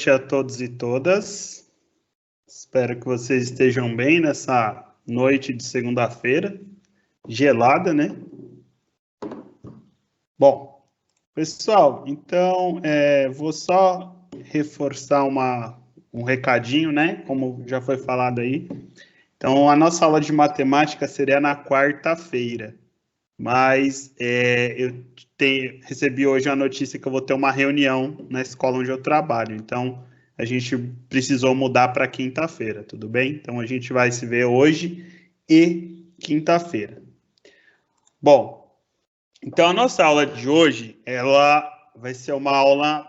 noite a todos e todas. Espero que vocês estejam bem nessa noite de segunda-feira, gelada, né? Bom, pessoal, então vou só reforçar um recadinho, né? Como já foi falado aí. Então, a nossa aula de matemática seria na quarta-feira, mas eu recebi hoje a notícia que eu vou ter uma reunião na escola onde eu trabalho, então a gente precisou mudar para quinta-feira, tudo bem? Então a gente vai se ver hoje e quinta-feira. Bom, então a nossa aula de hoje, ela vai ser uma aula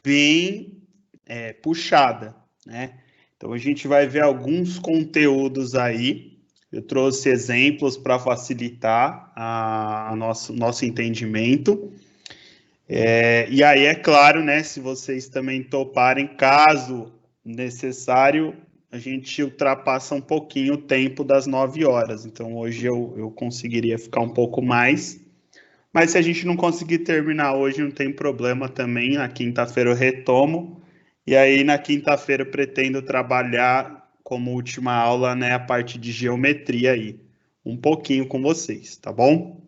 bem puxada, né? Então a gente vai ver alguns conteúdos aí. Eu trouxe exemplos para facilitar nosso entendimento. E aí, é claro, né, se vocês também toparem, caso necessário, a gente ultrapassa um pouquinho o tempo das 9 horas. Então, hoje eu conseguiria ficar um pouco mais. Mas se a gente não conseguir terminar hoje, não tem problema também. Na quinta-feira eu retomo. E aí, na quinta-feira, eu pretendo trabalhar como última aula, né, a parte de geometria aí, um pouquinho com vocês, tá bom?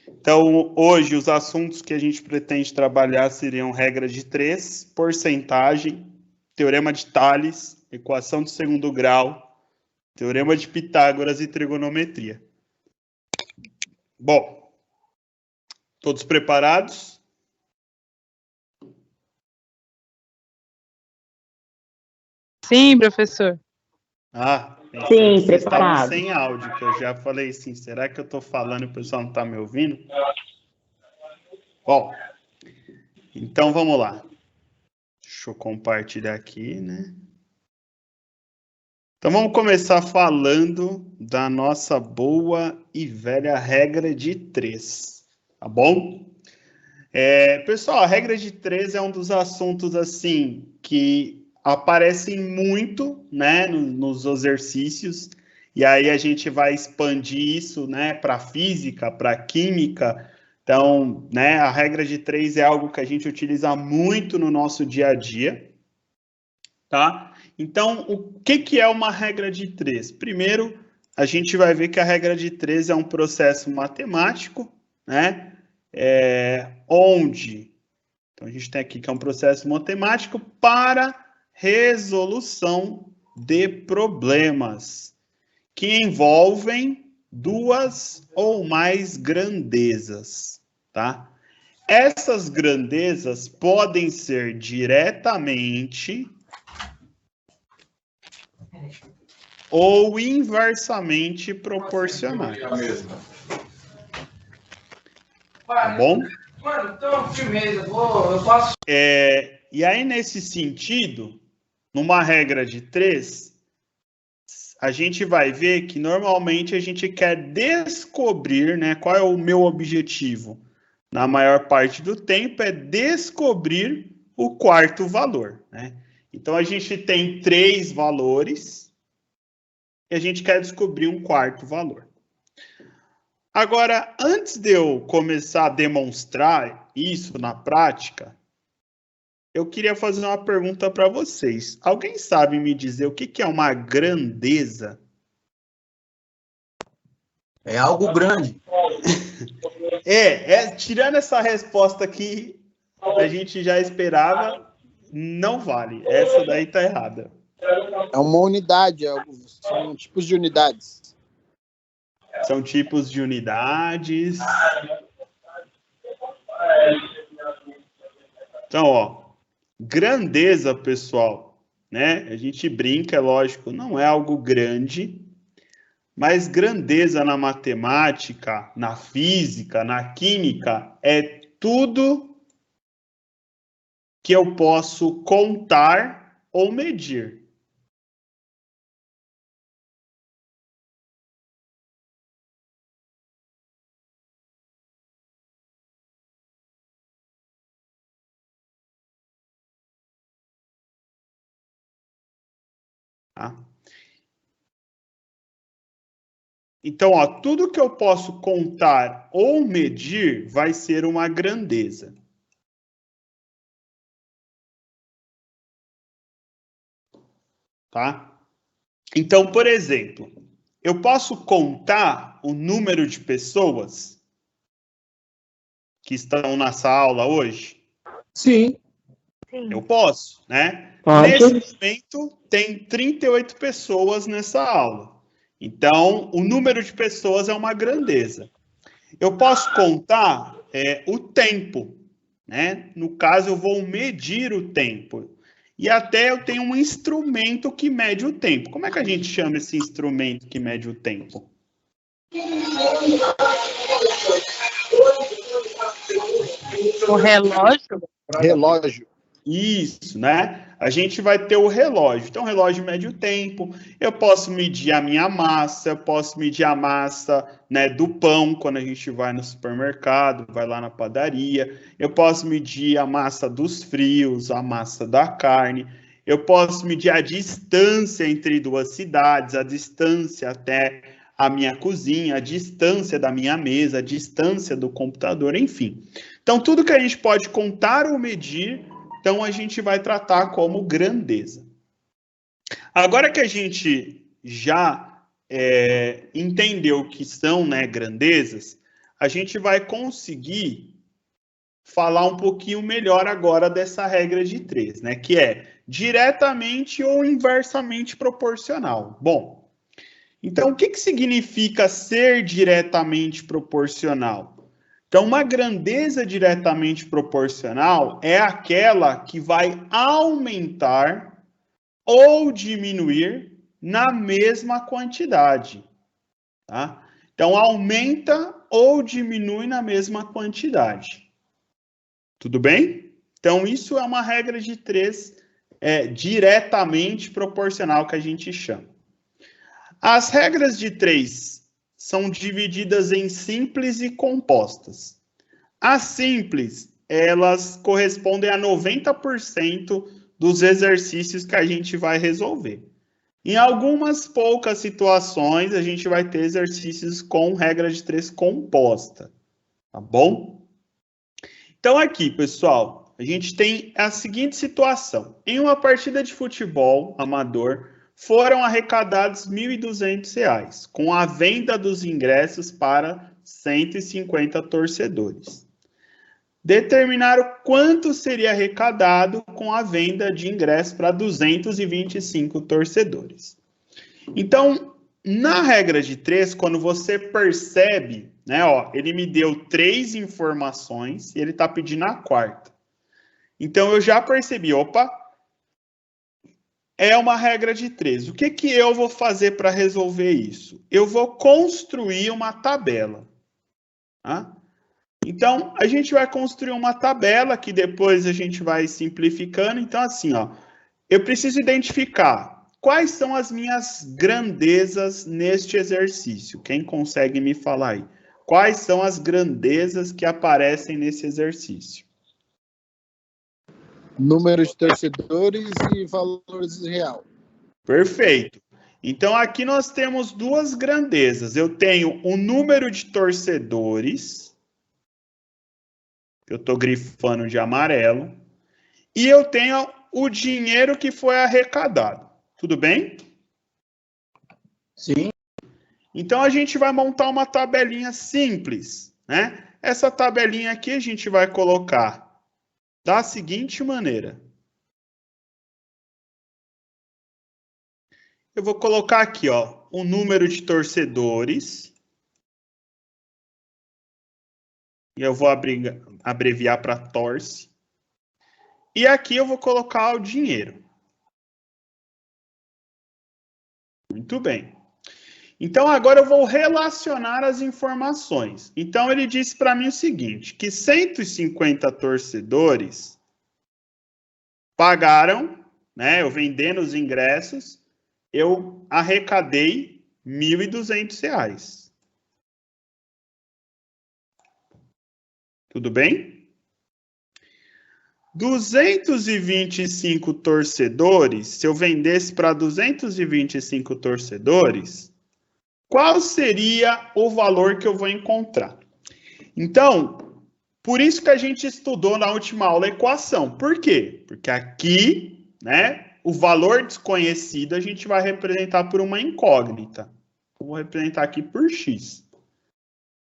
Então, hoje, os assuntos que a gente pretende trabalhar seriam regra de 3, porcentagem, teorema de Tales, equação de segundo grau, teorema de Pitágoras e trigonometria. Bom, todos preparados? Sim, professor. Sim, vocês estavam sem áudio, que eu já falei assim, será que eu estou falando e o pessoal não está me ouvindo? Bom, então vamos lá. Deixa eu compartilhar aqui, né? Então vamos começar falando da nossa boa e velha regra de 3, tá bom? Pessoal, a regra de 3 é um dos assuntos assim que aparecem muito, né, nos exercícios, e aí a gente vai expandir isso, né, para física, para química. Então, né, a regra de 3 é algo que a gente utiliza muito no nosso dia a dia, tá? Então, o que é uma regra de 3? Primeiro, a gente vai ver que a regra de 3 é um processo matemático, né? Onde, então a gente tem aqui que é um processo matemático para resolução de problemas que envolvem duas ou mais grandezas, tá? Essas grandezas podem ser diretamente ou inversamente proporcionais. Tá bom? Mano, então, firmeza, eu faço. E aí, nesse sentido, numa regra de 3, a gente vai ver que normalmente a gente quer descobrir, né? Qual é o meu objetivo? Na maior parte do tempo é descobrir o quarto valor, né? Então a gente tem 3 valores e a gente quer descobrir um quarto valor. Agora, antes de eu começar a demonstrar isso na prática, eu queria fazer uma pergunta para vocês. Alguém sabe me dizer o que é uma grandeza? É algo grande. Tirando essa resposta aqui, a gente já esperava, não vale. Essa daí tá errada. É uma unidade, são tipos de unidades. São tipos de unidades. Então, ó, grandeza, pessoal, né? A gente brinca, é lógico, não é algo grande, mas grandeza na matemática, na física, na química, é tudo que eu posso contar ou medir. Tá? Então, ó, tudo que eu posso contar ou medir vai ser uma grandeza. tá? Então, por exemplo, eu posso contar o número de pessoas que estão nessa aula hoje? Sim. Eu posso, né? Pode. Nesse momento, tem 38 pessoas nessa aula. Então, o número de pessoas é uma grandeza. Eu posso contar o tempo, né? No caso, eu vou medir o tempo. E até eu tenho um instrumento que mede o tempo. Como é que a gente chama esse instrumento que mede o tempo? O relógio? Relógio. Isso, né? A gente vai ter o relógio. Então, o relógio mede o tempo. Eu posso medir a minha massa, eu posso medir a massa, né, do pão, quando a gente vai no supermercado, vai lá na padaria. Eu posso medir a massa dos frios, a massa da carne. Eu posso medir a distância entre duas cidades, a distância até a minha cozinha, a distância da minha mesa, a distância do computador, enfim. Então, tudo que a gente pode contar ou medir, então a gente vai tratar como grandeza. Agora que a gente já entendeu o que são, né, grandezas, a gente vai conseguir falar um pouquinho melhor agora dessa regra de 3, né, que é diretamente ou inversamente proporcional. Bom, então o que significa ser diretamente proporcional? Então, uma grandeza diretamente proporcional é aquela que vai aumentar ou diminuir na mesma quantidade, tá? Então, aumenta ou diminui na mesma quantidade. Tudo bem? Então, isso é uma regra de 3 diretamente proporcional que a gente chama. As regras de 3 são divididas em simples e compostas. As simples, elas correspondem a 90% dos exercícios que a gente vai resolver. Em algumas poucas situações, a gente vai ter exercícios com regra de 3 composta, tá bom? Então aqui, pessoal, a gente tem a seguinte situação. Em uma partida de futebol amador, foram arrecadados R$ 1.200, com a venda dos ingressos para 150 torcedores. Determinaram quanto seria arrecadado com a venda de ingressos para 225 torcedores. Então, na regra de 3, quando você percebe, né, ó, ele me deu 3 informações e ele está pedindo a 4ª. Então, eu já percebi, opa, é uma regra de 3. O que eu vou fazer para resolver isso? Eu vou construir uma tabela. Tá? Então, a gente vai construir uma tabela que depois a gente vai simplificando. Então, assim, ó, eu preciso identificar quais são as minhas grandezas neste exercício. Quem consegue me falar aí? Quais são as grandezas que aparecem nesse exercício? Número de torcedores e valores real. Perfeito. Então, aqui nós temos 2 grandezas. Eu tenho o número de torcedores, que eu estou grifando de amarelo, e eu tenho o dinheiro que foi arrecadado. Tudo bem? Sim. Então, a gente vai montar uma tabelinha simples, né? Essa tabelinha aqui a gente vai colocar da seguinte maneira. Eu vou colocar aqui, ó, o número de torcedores. E eu vou abreviar para torce. E aqui eu vou colocar o dinheiro. Muito bem. Então, agora eu vou relacionar as informações. Então, ele disse para mim o seguinte, que 150 torcedores pagaram, né, eu vendendo os ingressos, eu arrecadei R$ 1.200. Tudo bem? 225 torcedores, se eu vendesse para 225 torcedores, qual seria o valor que eu vou encontrar? Então, por isso que a gente estudou na última aula a equação. Por quê? Porque aqui, né, O valor desconhecido a gente vai representar por uma incógnita. Vou representar aqui por x.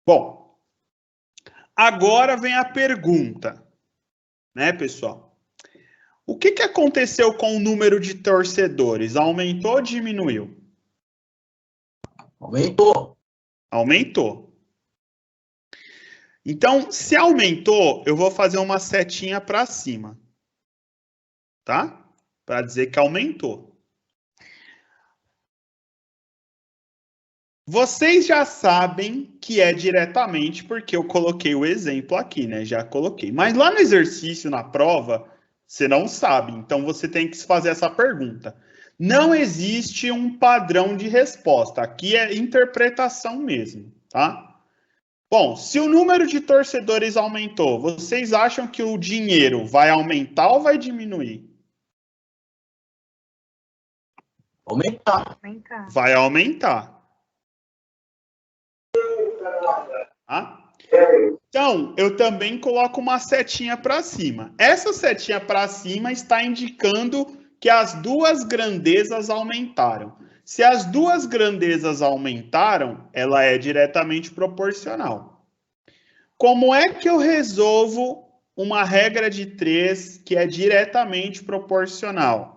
Bom, agora vem a pergunta, né, pessoal? O que aconteceu com o número de torcedores? Aumentou ou diminuiu? Aumentou. Aumentou. Então, se aumentou, eu vou fazer uma setinha para cima. Tá? Para dizer que aumentou. Vocês já sabem que é diretamente porque eu coloquei o exemplo aqui, né? Já coloquei. Mas lá no exercício, na prova, você não sabe. Então, você tem que fazer essa pergunta. Não existe um padrão de resposta. Aqui é interpretação mesmo, tá? Bom, se o número de torcedores aumentou, vocês acham que o dinheiro vai aumentar ou vai diminuir? Aumentar. Vai aumentar. Tá? Então, eu também coloco uma setinha para cima. Essa setinha para cima está indicando que as duas grandezas aumentaram. Se as duas grandezas aumentaram, ela é diretamente proporcional. Como é que eu resolvo uma regra de 3 que é diretamente proporcional?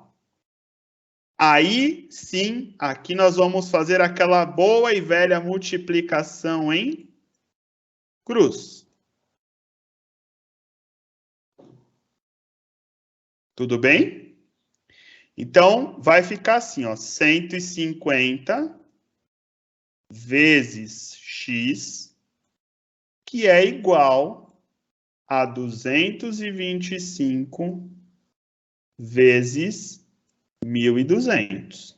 Aí, sim, aqui nós vamos fazer aquela boa e velha multiplicação em cruz. Tudo bem? Então, vai ficar assim, ó, 150 vezes x, que é igual a 225 vezes 1.200.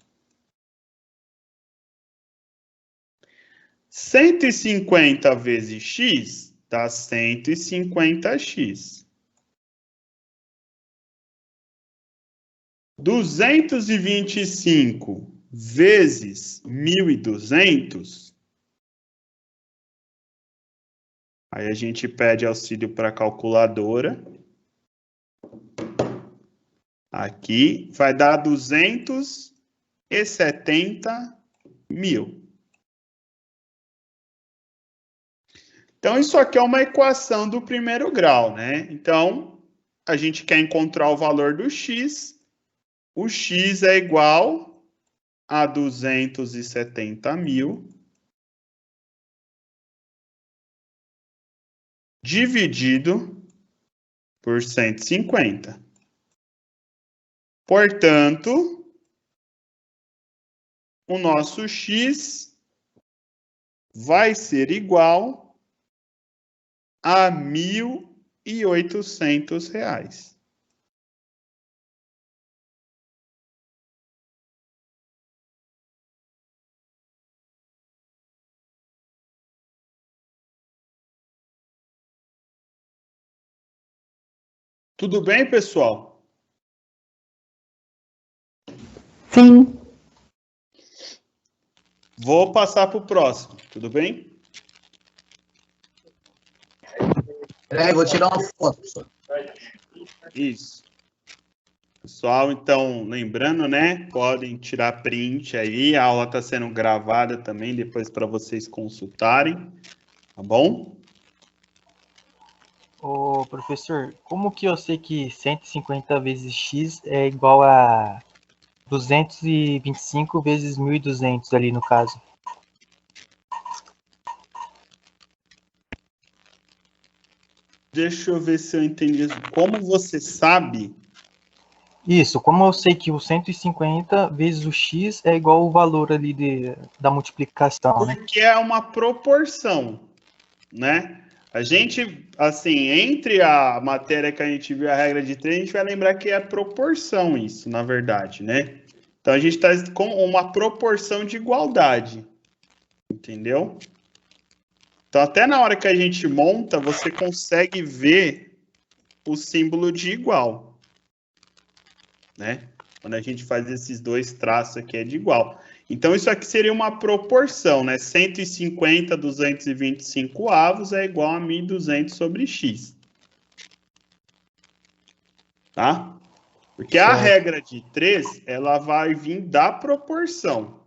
150 vezes x dá 150x. 225 vezes 1.200, aí a gente pede auxílio para a calculadora. Aqui vai dar 270 mil. Então, isso aqui é uma equação do primeiro grau, né? Então, a gente quer encontrar o valor do x. O x é igual a 270 mil dividido por 150. Portanto, o nosso x vai ser igual a R$ 1.800. Tudo bem, pessoal? Sim. Vou passar para o próximo, tudo bem? Peraí, vou tirar uma foto, professor. Isso. Pessoal, então, lembrando, né? Podem tirar print aí, a aula está sendo gravada também, depois para vocês consultarem, tá bom? Ô, professor, como que eu sei que 150 vezes x é igual a 225 vezes 1.200 ali no caso? Deixa eu ver se eu entendi. Como você sabe? Isso, como eu sei que o 150 vezes o x é igual o valor ali da multiplicação, né? Porque é uma proporção, né? A gente, assim, entre a matéria que a gente viu a regra de 3, a gente vai lembrar que é proporção isso, na verdade, né? Então, a gente está com uma proporção de igualdade, entendeu? Então, até na hora que a gente monta, você consegue ver o símbolo de igual, né? Quando a gente faz esses dois traços aqui é de igual. Então, isso aqui seria uma proporção, né? 150, 225 avos é igual a 1.200 sobre x. Tá? Porque a Certo. regra de 3, ela vai vir da proporção.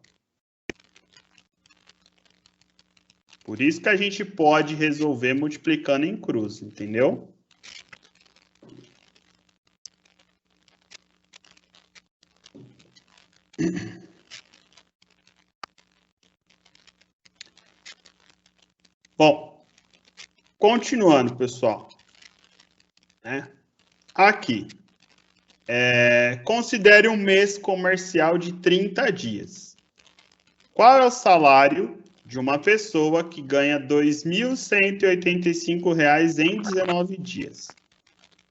Por isso que a gente pode resolver multiplicando em cruz, entendeu? Bom, continuando, pessoal. Aqui. Considere um mês comercial de 30 dias. Qual é o salário de uma pessoa que ganha R$ 2.185 em 19 dias?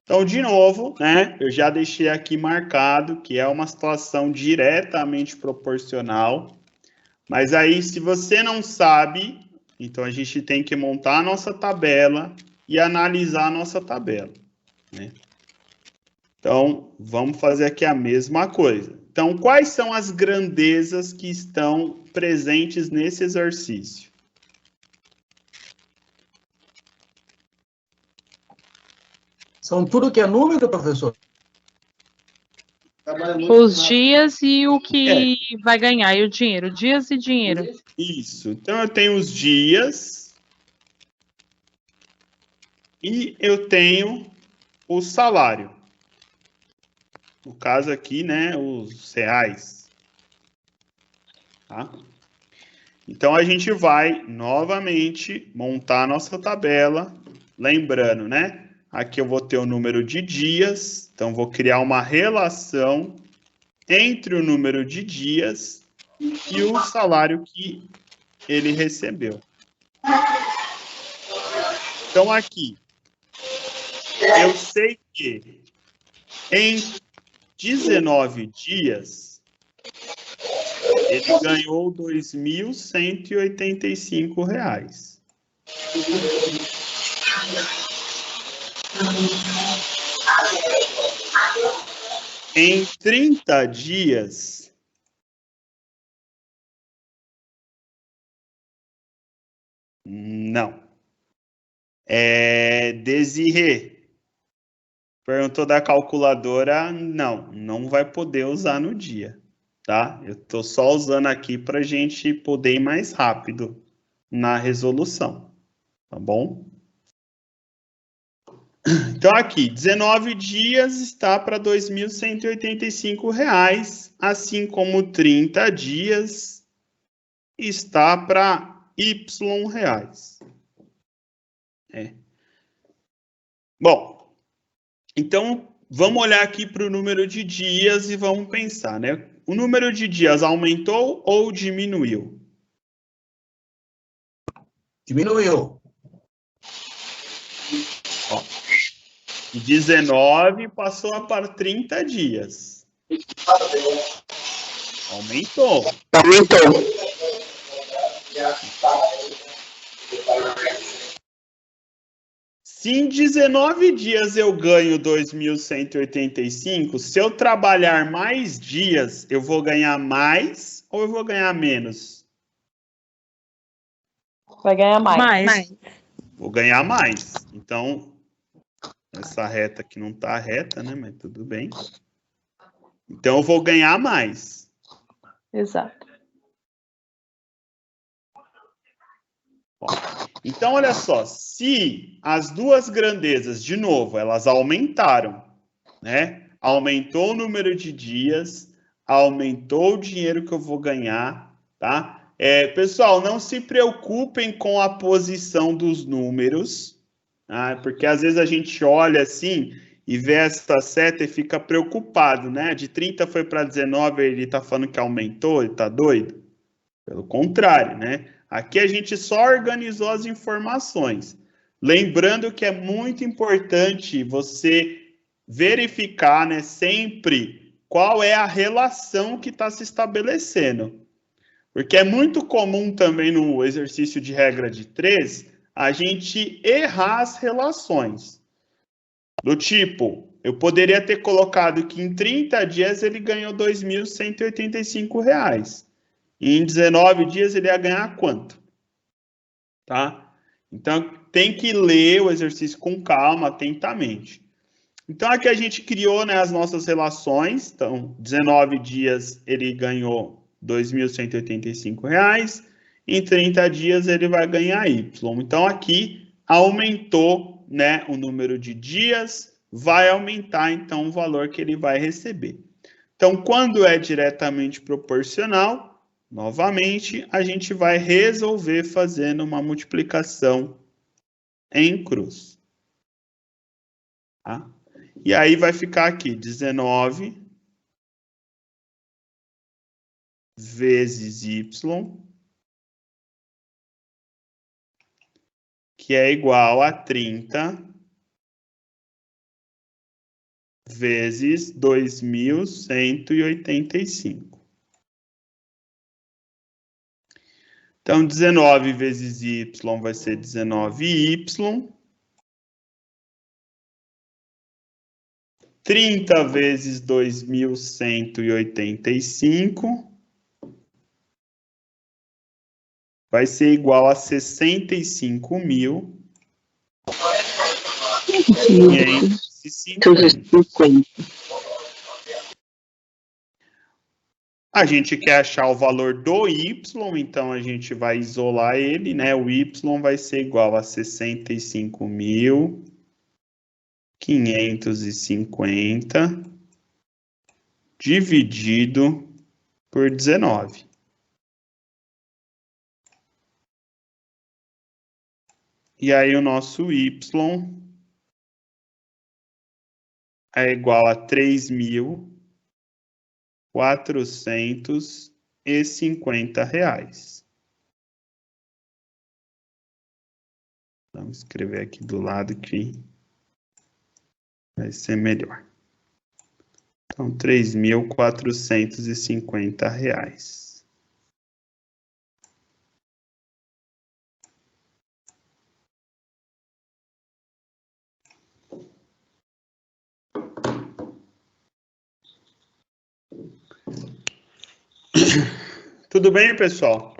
Então, de novo, eu já deixei aqui marcado que é uma situação diretamente proporcional. Mas aí, se você não sabe, então a gente tem que montar a nossa tabela e analisar a nossa tabela, Então, vamos fazer aqui a mesma coisa. Então, quais são as grandezas que estão presentes nesse exercício? São tudo que é número, professor? Os dias e o que vai ganhar, e o dinheiro. Dias e dinheiro. Isso. Então, eu tenho os dias e eu tenho o salário. No caso aqui, os reais. Tá? Então, a gente vai, novamente, montar a nossa tabela. Lembrando, Aqui eu vou ter o número de dias. Então, vou criar uma relação entre o número de dias e o salário que ele recebeu. Então, aqui, eu sei que em 19 dias, ele ganhou R$ 2.185. Em 30 dias, não. Desirê, perguntou da calculadora, não vai poder usar no dia, tá? Eu estou só usando aqui para a gente poder ir mais rápido na resolução, tá bom? Então, aqui, 19 dias está para R$ 2.185, assim como 30 dias está para Y reais. Bom, então, vamos olhar aqui para o número de dias e vamos pensar, O número de dias aumentou ou diminuiu? Diminuiu. De 19 passou para 30 dias. Aumentou. Se em 19 dias eu ganho 2.185, se eu trabalhar mais dias, eu vou ganhar mais ou eu vou ganhar menos? Vai ganhar mais. Vou ganhar mais. Então, essa reta aqui não está reta, mas tudo bem. Então, eu vou ganhar mais. Exato. Então, olha só. Se as duas grandezas, de novo, elas aumentaram, Aumentou o número de dias, aumentou o dinheiro que eu vou ganhar, tá? Pessoal, não se preocupem com a posição dos números, porque às vezes a gente olha assim e vê essa seta e fica preocupado, De 30 foi para 19, ele está falando que aumentou, ele está doido? Pelo contrário, Aqui a gente só organizou as informações. Lembrando que é muito importante você verificar, sempre qual é a relação que está se estabelecendo. Porque é muito comum também no exercício de regra de 3, a gente errar as relações. Do tipo, eu poderia ter colocado que em 30 dias ele ganhou R$ 2.185. E em 19 dias ele ia ganhar quanto? Tá? Então, tem que ler o exercício com calma, atentamente. Então, aqui a gente criou, né, as nossas relações. Então, 19 dias ele ganhou R$ 2.185. Em 30 dias ele vai ganhar Y. Então, aqui aumentou, né, o número de dias, vai aumentar, então, o valor que ele vai receber. Então, quando é diretamente proporcional, novamente, a gente vai resolver fazendo uma multiplicação em cruz. Tá? E aí vai ficar aqui 19 vezes Y, que é igual a 30 vezes 2.185. Então, 19 vezes Y vai ser 19Y. 30 vezes 2.185 vai ser igual a 65.550. A gente quer achar o valor do Y, então a gente vai isolar ele, né? O Y vai ser igual a 65.550 dividido por 19. E aí o nosso Y é igual a 3.450 reais. Vamos escrever aqui do lado que vai ser melhor. Então, 3.450 reais. Tudo bem, pessoal?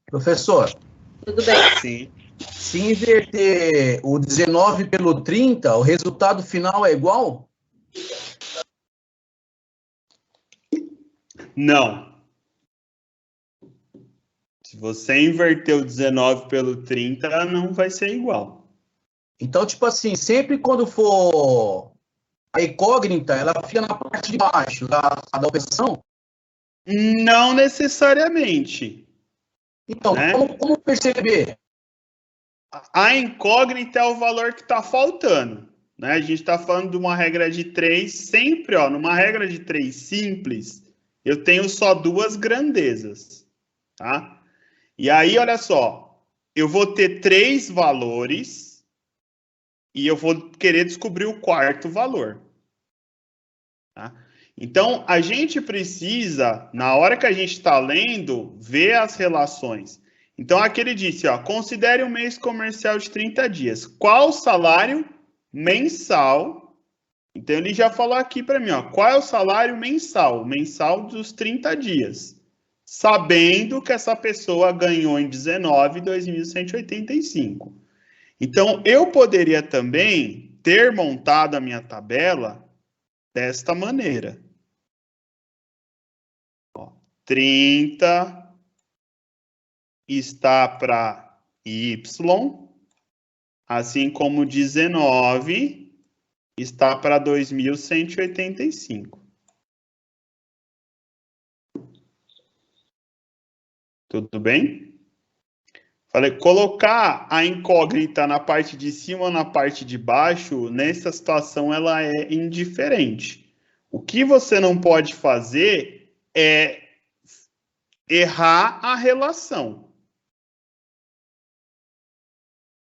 Professor, Tudo bem. Sim. se inverter o 19 pelo 30, o resultado final é igual? Não. Se você inverter o 19 pelo 30, não vai ser igual. Então, tipo assim, sempre quando for a incógnita, ela fica na parte de baixo da operação? Não necessariamente. Então, Né? como perceber? A incógnita é o valor que está faltando. Né? A gente está falando de uma regra de 3, sempre, ó, numa regra de 3 simples, eu tenho só duas grandezas. Tá? E aí, olha só, eu vou ter 3 valores e eu vou querer descobrir o quarto valor. Tá? Então, a gente precisa, na hora que a gente está lendo, ver as relações. Então, aqui ele disse, ó, considere um mês comercial de 30 dias. Qual o salário mensal? Então, ele já falou aqui para mim, ó, qual é o salário mensal? Mensal dos 30 dias. Sabendo que essa pessoa ganhou em 19, 2.185. Então, eu poderia também ter montado a minha tabela desta maneira. Ó, 30 está para Y, assim como 19 está para 2.185. Tudo bem? Falei, colocar a incógnita na parte de cima ou na parte de baixo, nessa situação, ela é indiferente. O que você não pode fazer é errar a relação.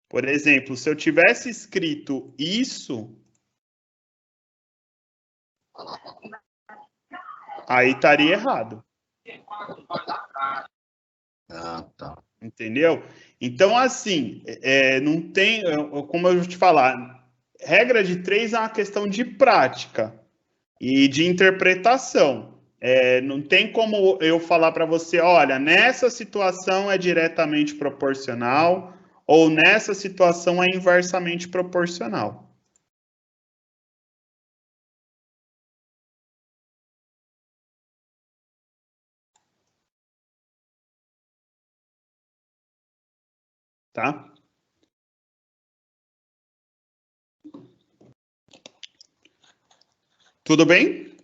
Por exemplo, se eu tivesse escrito isso, aí estaria errado. Ah, tá. Entendeu? Então, assim, não tem, como eu vou te falar, regra de 3 é uma questão de prática e de interpretação. Não tem como eu falar para você, olha, nessa situação é diretamente proporcional ou nessa situação é inversamente proporcional. tá? Tudo bem?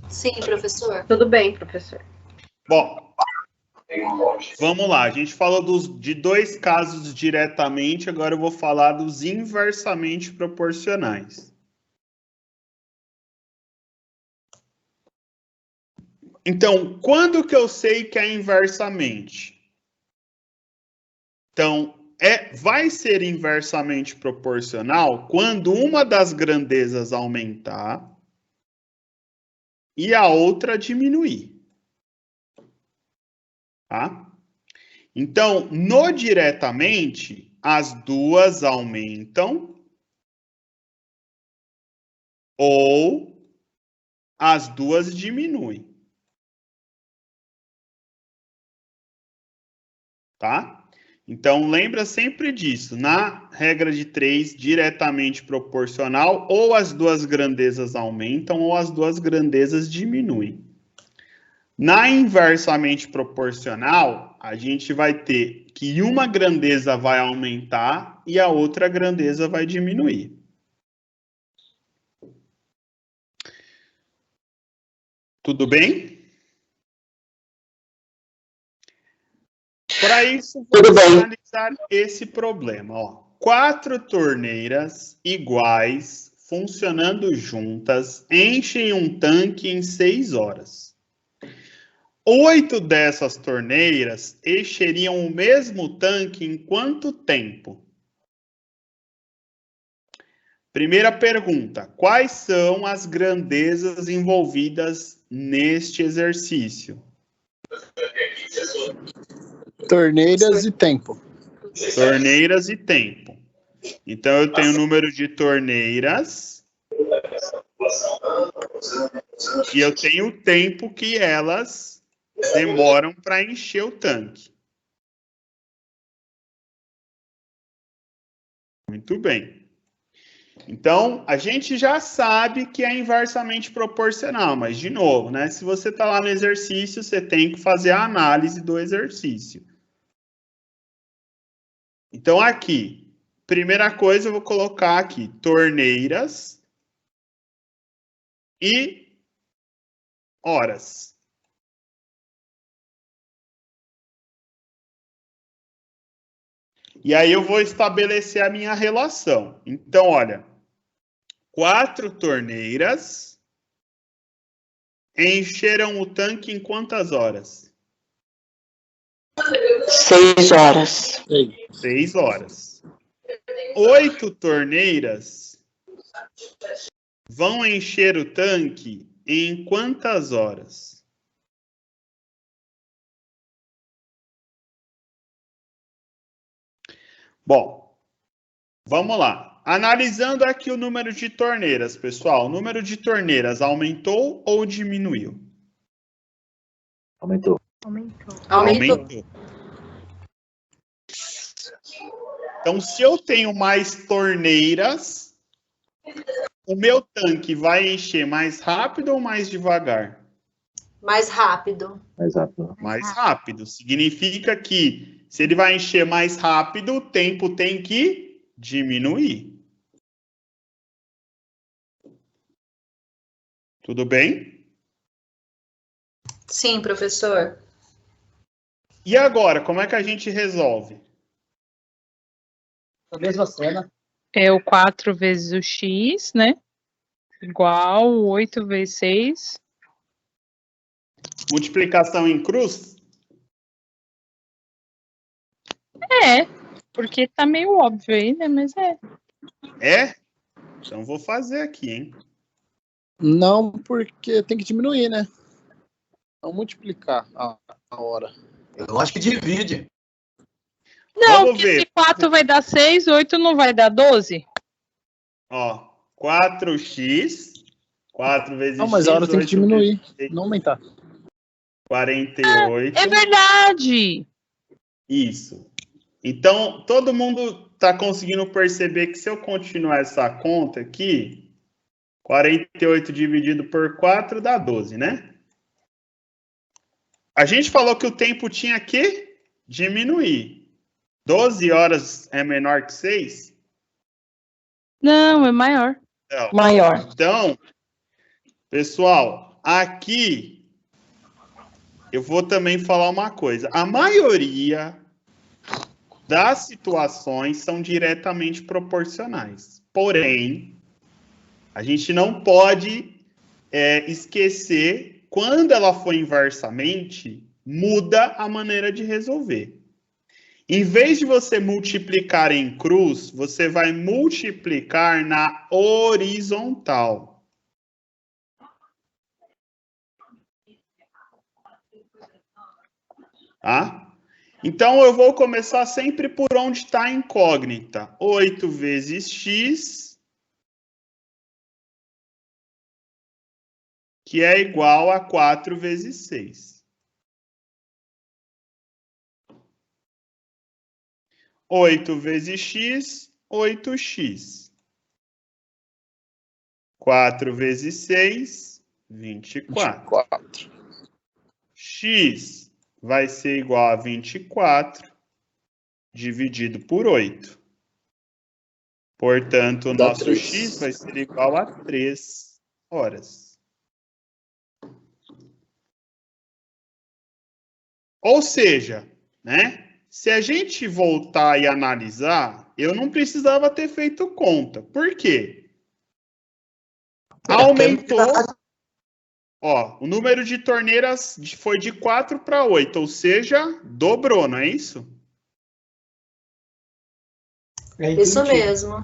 Sim, professor. Tudo bem, professor. Bom, vamos lá. A gente falou de dois casos diretamente, agora eu vou falar dos inversamente proporcionais. Então, quando que eu sei que é inversamente? Então, vai ser inversamente proporcional quando uma das grandezas aumentar e a outra diminuir. Tá? Então, no diretamente, as duas aumentam ou as duas diminuem. Tá? Então, lembra sempre disso. Na regra de 3, diretamente proporcional, ou as duas grandezas aumentam ou as duas grandezas diminuem. Na inversamente proporcional, a gente vai ter que uma grandeza vai aumentar e a outra grandeza vai diminuir. Tudo bem? Para isso, vamos analisar esse problema. Ó. 4 torneiras iguais, funcionando juntas, enchem um tanque em 6 horas. 8 dessas torneiras encheriam o mesmo tanque em quanto tempo? Primeira pergunta: quais são as grandezas envolvidas neste exercício? Torneiras e tempo. Torneiras e tempo. Então, eu tenho o número de torneiras e eu tenho o tempo que elas demoram para encher o tanque. Muito bem. Então, a gente já sabe que é inversamente proporcional, mas, de novo, né? Se você está lá no exercício, você tem que fazer a análise do exercício. Então, aqui, primeira coisa, eu vou colocar aqui torneiras e horas. E aí eu vou estabelecer a minha relação. Então, olha, 4 torneiras encheram o tanque em quantas horas? 6 horas. 6 horas. 8 torneiras vão encher o tanque em quantas horas? Bom, vamos lá. Analisando aqui o número de torneiras, pessoal. O número de torneiras aumentou ou diminuiu? Aumentou. Aumentou. Então, se eu tenho mais torneiras, o meu tanque vai encher mais rápido ou mais devagar? Mais rápido. Exato. Mais rápido. Significa que se ele vai encher mais rápido, o tempo tem que diminuir. Tudo bem? Sim, professor. E agora, como é que a gente resolve? A mesma cena. É o 4 vezes o x, né? Igual 8 vezes 6. Multiplicação em cruz? É, porque tá meio óbvio aí, né? Mas é. É? Então vou fazer aqui, hein? Não, porque tem que diminuir, né? Não multiplicar a hora. Eu acho que divide. Não, Vamos porque ver. se 4 vai dar 6, 8 não vai dar 12? Ó, 4x, 4 vezes Não, mas x, a hora tem que 8 diminuir, vezes não aumentar. 48. É verdade. Isso. Então, todo mundo está conseguindo perceber que se eu continuar essa conta aqui, 48 dividido por 4 dá 12, né? A gente falou que o tempo tinha que diminuir. 12 horas é menor que 6? Não, é maior. Não. Maior. Então, pessoal, aqui eu vou também falar uma coisa. A maioria das situações são diretamente proporcionais. Porém, a gente não pode esquecer, quando ela for inversamente, muda a maneira de resolver. Em vez de você multiplicar em cruz, você vai multiplicar na horizontal. Tá? Então, eu vou começar sempre por onde está a incógnita. 8 vezes x, que é igual a 4 vezes 6. 8 vezes x, 8x. 4 vezes 6, 24. X vai ser igual a 24 dividido por 8. Portanto, o nosso x vai ser igual a 3 horas. Ou seja, né? Se a gente voltar e analisar, eu não precisava ter feito conta. Por quê? Aumentou. Ó, o número de torneiras foi de 4 para 8, ou seja, dobrou, não é isso? Isso mesmo.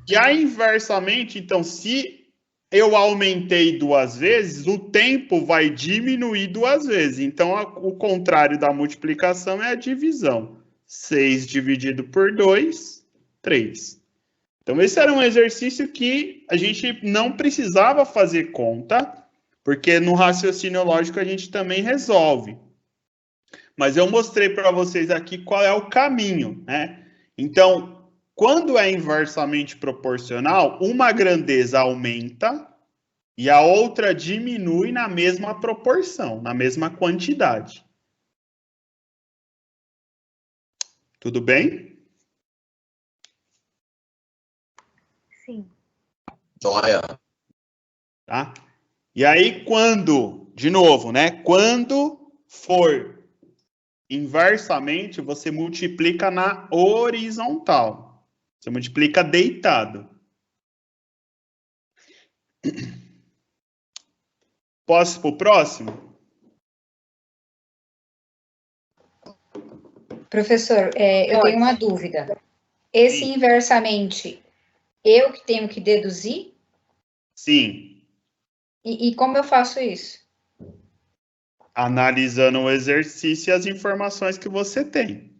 E aí, inversamente, então, se eu aumentei 2 vezes, o tempo vai diminuir 2 vezes. Então, o contrário da multiplicação é a divisão. 6 dividido por 2, 3. Então, esse era um exercício que a gente não precisava fazer conta, porque no raciocínio lógico a gente também resolve. Mas eu mostrei para vocês aqui qual é o caminho, né? Então, quando é inversamente proporcional, uma grandeza aumenta e a outra diminui na mesma proporção, na mesma quantidade. Tudo bem? Sim. Joia. Tá? E aí, quando, de novo, né? Quando for inversamente, você multiplica na horizontal. Você multiplica deitado. Posso ir para o próximo? Professor, eu tenho uma dúvida. Esse Sim. inversamente, eu que tenho que deduzir? Sim. E como eu faço isso? Analisando o exercício e as informações que você tem.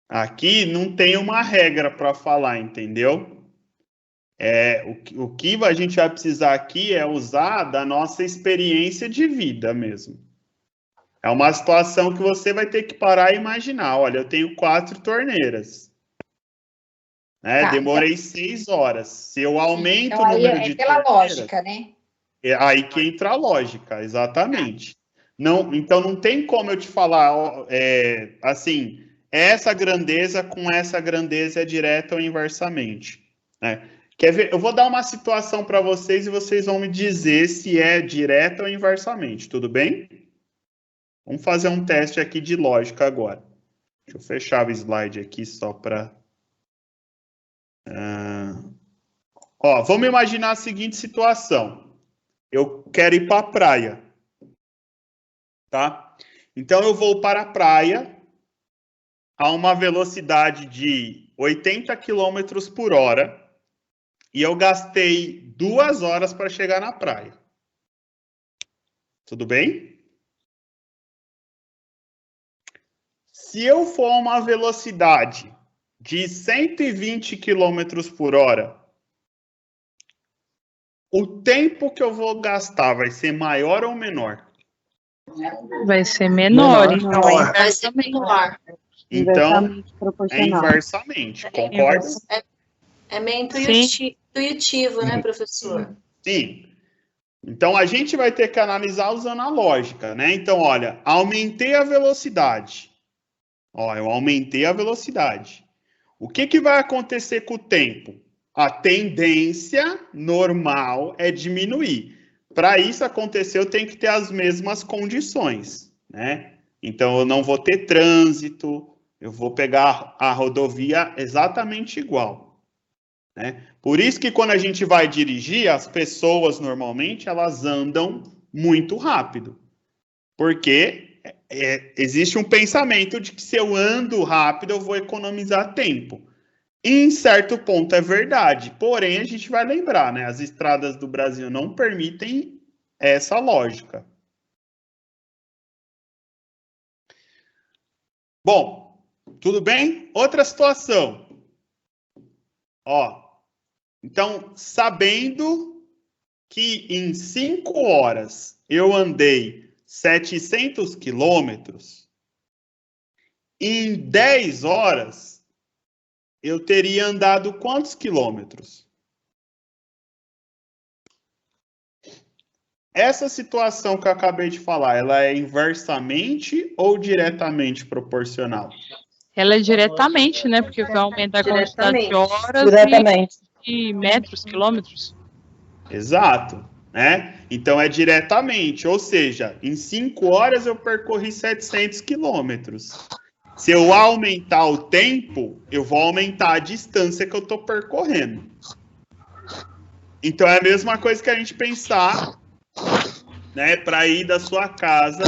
Aqui não tem uma regra para falar, entendeu? O que a gente vai precisar aqui é usar da nossa experiência de vida mesmo. É uma situação que você vai ter que parar e imaginar. Olha, eu tenho 4 torneiras. Né? Tá, Demorei 6 horas. Se eu aumento então, o número de pela torneiras... lógica, né? É aí que entra a lógica, exatamente. Não, então não tem como eu te falar, assim, essa grandeza com essa grandeza é direta ou inversamente. Né? Quer ver? Eu vou dar uma situação para vocês e vocês vão me dizer se é direta ou inversamente, tudo bem? Vamos fazer um teste aqui de lógica agora. Deixa eu fechar o slide aqui só para... vamos imaginar a seguinte situação. Eu quero ir para a praia, tá? Então, eu vou para a praia a uma velocidade de 80 km por hora e eu gastei 2 horas para chegar na praia. Tudo bem? Se eu for a uma velocidade de 120 km por hora, o tempo que eu vou gastar vai ser maior ou menor? Vai ser menor, Menor. então é Vai ser inversamente. menor. Então, Inversamente é proporcional. inversamente, concorda? É meio Sim. intuitivo, né, professor? Sim. Então, a gente vai ter que analisar usando a lógica, né? Então, olha, aumentei a velocidade. Ó, eu aumentei a velocidade. O que vai acontecer com o tempo? A tendência normal é diminuir. Para isso acontecer, eu tenho que ter as mesmas condições, né? Então, eu não vou ter trânsito, eu vou pegar a rodovia exatamente igual, né? Por isso que quando a gente vai dirigir, as pessoas normalmente elas andam muito rápido, porque existe um pensamento de que se eu ando rápido eu vou economizar tempo. Em certo ponto é verdade, porém a gente vai lembrar, né? As estradas do Brasil não permitem essa lógica. Bom, tudo bem? Outra situação. Ó, então, sabendo que em 5 horas eu andei 700 quilômetros, em 10 horas eu teria andado quantos quilômetros? Essa situação que eu acabei de falar, ela é inversamente ou diretamente proporcional? Ela é diretamente, né? Porque vai aumentar a quantidade de horas e metros, quilômetros. Exato, né? Então é diretamente, ou seja, em 5 horas eu percorri 700 quilômetros. Se eu aumentar o tempo, eu vou aumentar a distância que eu estou percorrendo. Então é a mesma coisa que a gente pensar, né, para ir da sua casa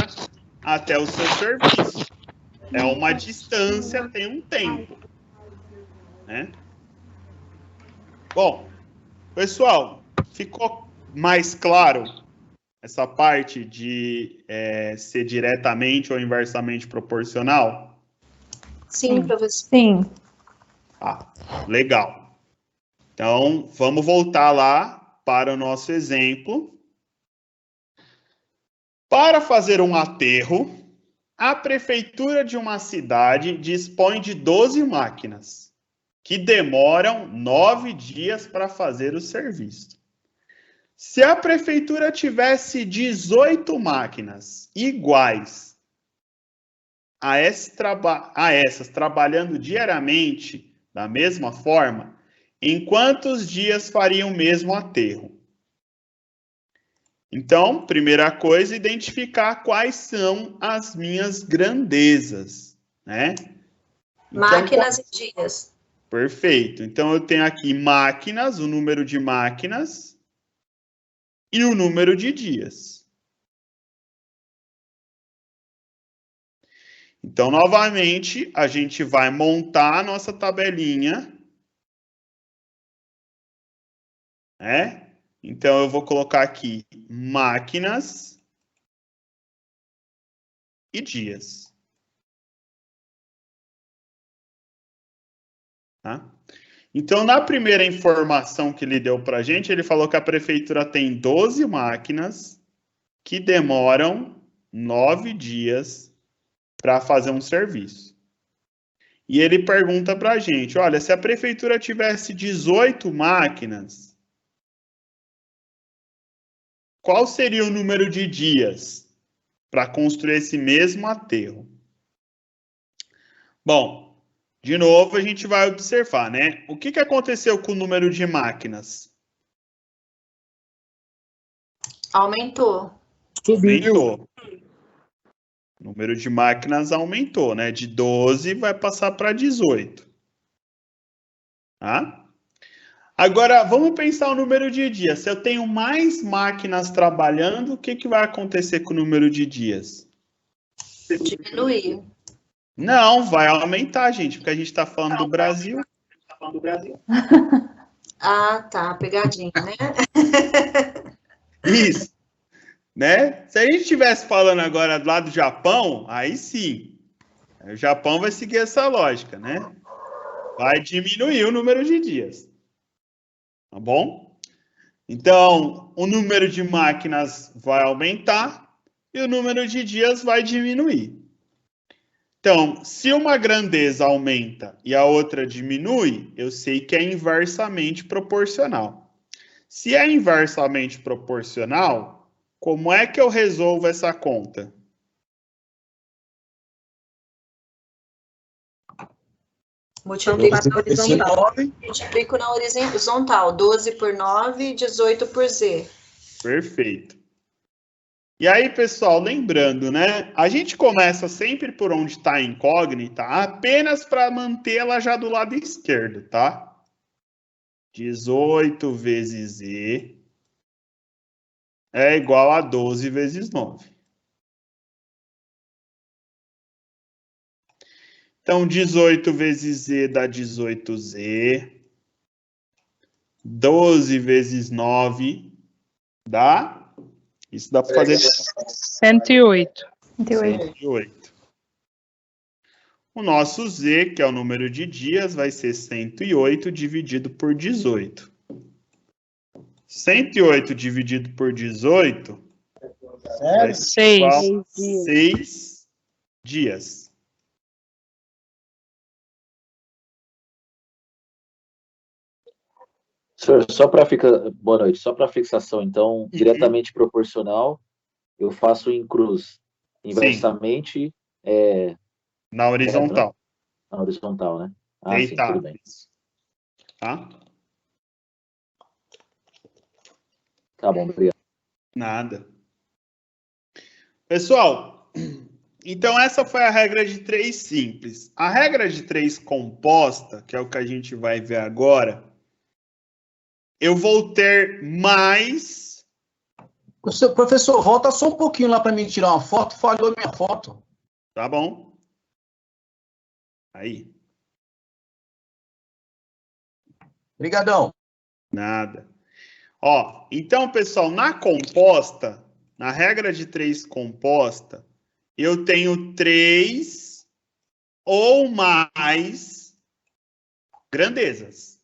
até o seu serviço. É uma distância, tem um tempo, né? Bom, pessoal, ficou mais claro essa parte de ser diretamente ou inversamente proporcional? Sim, professor. Sim. Ah, legal. Então, vamos voltar lá para o nosso exemplo. Para fazer um aterro, a prefeitura de uma cidade dispõe de 12 máquinas, que demoram 9 dias para fazer o serviço. Se a prefeitura tivesse 18 máquinas iguais a essas trabalhando diariamente da mesma forma, em quantos dias faria o mesmo aterro? Então, primeira coisa, identificar quais são as minhas grandezas, né? Então, Máquinas e dias. Perfeito. Então, eu tenho aqui máquinas, o número de máquinas e o número de dias. Então, novamente, a gente vai montar a nossa tabelinha, né? Então, eu vou colocar aqui máquinas e dias. Tá? Então, na primeira informação que ele deu para a gente, ele falou que a prefeitura tem 12 máquinas que demoram 9 dias para fazer um serviço. E ele pergunta para a gente, olha, se a prefeitura tivesse 18 máquinas, qual seria o número de dias para construir esse mesmo aterro? Bom, de novo a gente vai observar, né? O que aconteceu com o número de máquinas? Aumentou. Aumentou. O número de máquinas aumentou, né? De 12 vai passar para 18. Tá? Agora, vamos pensar o número de dias. Se eu tenho mais máquinas trabalhando, o que vai acontecer com o número de dias? Diminuir. Não, vai aumentar, gente, porque a gente está falando do Brasil. Ah, tá. Pegadinha, né? Isso. Né? Se a gente estivesse falando agora lá do Japão, aí sim. O Japão vai seguir essa lógica, né? Vai diminuir o número de dias. Tá bom? Então, o número de máquinas vai aumentar e o número de dias vai diminuir. Então, se uma grandeza aumenta e a outra diminui, eu sei que é inversamente proporcional. Se é inversamente proporcional, como é que eu resolvo essa conta? Multiplico na horizontal. Multiplico na horizontal. 12 por 9, 18 por Z. Perfeito. E aí, pessoal, lembrando, né? A gente começa sempre por onde está a incógnita, apenas para mantê-la já do lado esquerdo, tá? 18 vezes Z é igual a 12 vezes 9. Então, 18 vezes Z dá 18Z. 12 vezes 9 dá... Isso dá para fazer... 108. 108. O nosso Z, que é o número de dias, vai ser 108 dividido por 18. 108 dividido por 18 vai ser igual a 6 dias. Senhor, boa noite. Só para fixação, então, diretamente proporcional, eu faço em cruz. Inversamente, na horizontal. Na horizontal, né? Sim, tudo bem. Tá? Tá bom, obrigado. Nada. Pessoal, então essa foi a regra de 3 simples. A regra de 3 composta, que é o que a gente vai ver agora, eu vou ter mais... Professor, volta só um pouquinho lá para mim tirar uma foto. Falhou minha foto. Tá bom. Aí. Obrigadão. Nada. Ó, então, pessoal, na composta, na regra de 3 composta, eu tenho 3 ou mais grandezas.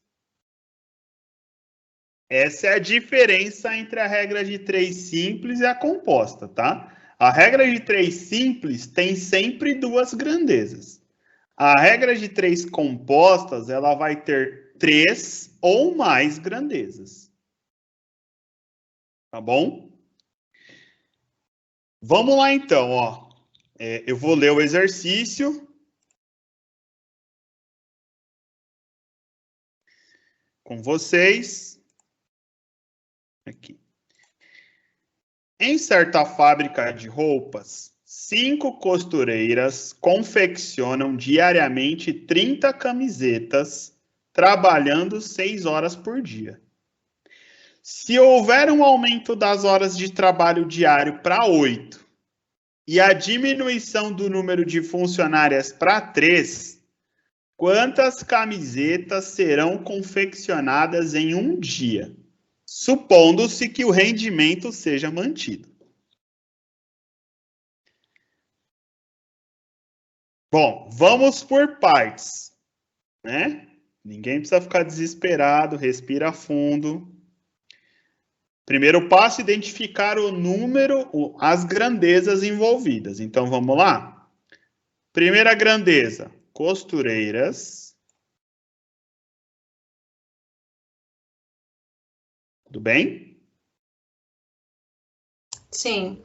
Essa é a diferença entre a regra de 3 simples e a composta, tá? A regra de 3 simples tem sempre 2 grandezas. A regra de 3 compostas, ela vai ter 3 ou mais grandezas. Tá bom? Vamos lá, então, ó. Eu vou ler o exercício. Com vocês. Aqui. Em certa fábrica de roupas, 5 costureiras confeccionam diariamente 30 camisetas, trabalhando 6 horas por dia. Se houver um aumento das horas de trabalho diário para 8 e a diminuição do número de funcionárias para 3, quantas camisetas serão confeccionadas em um dia, supondo-se que o rendimento seja mantido? Bom, vamos por partes, né? Ninguém precisa ficar desesperado, respira fundo. Primeiro passo, identificar o número, as grandezas envolvidas. Então, vamos lá? Primeira grandeza, costureiras. Tudo bem? Sim.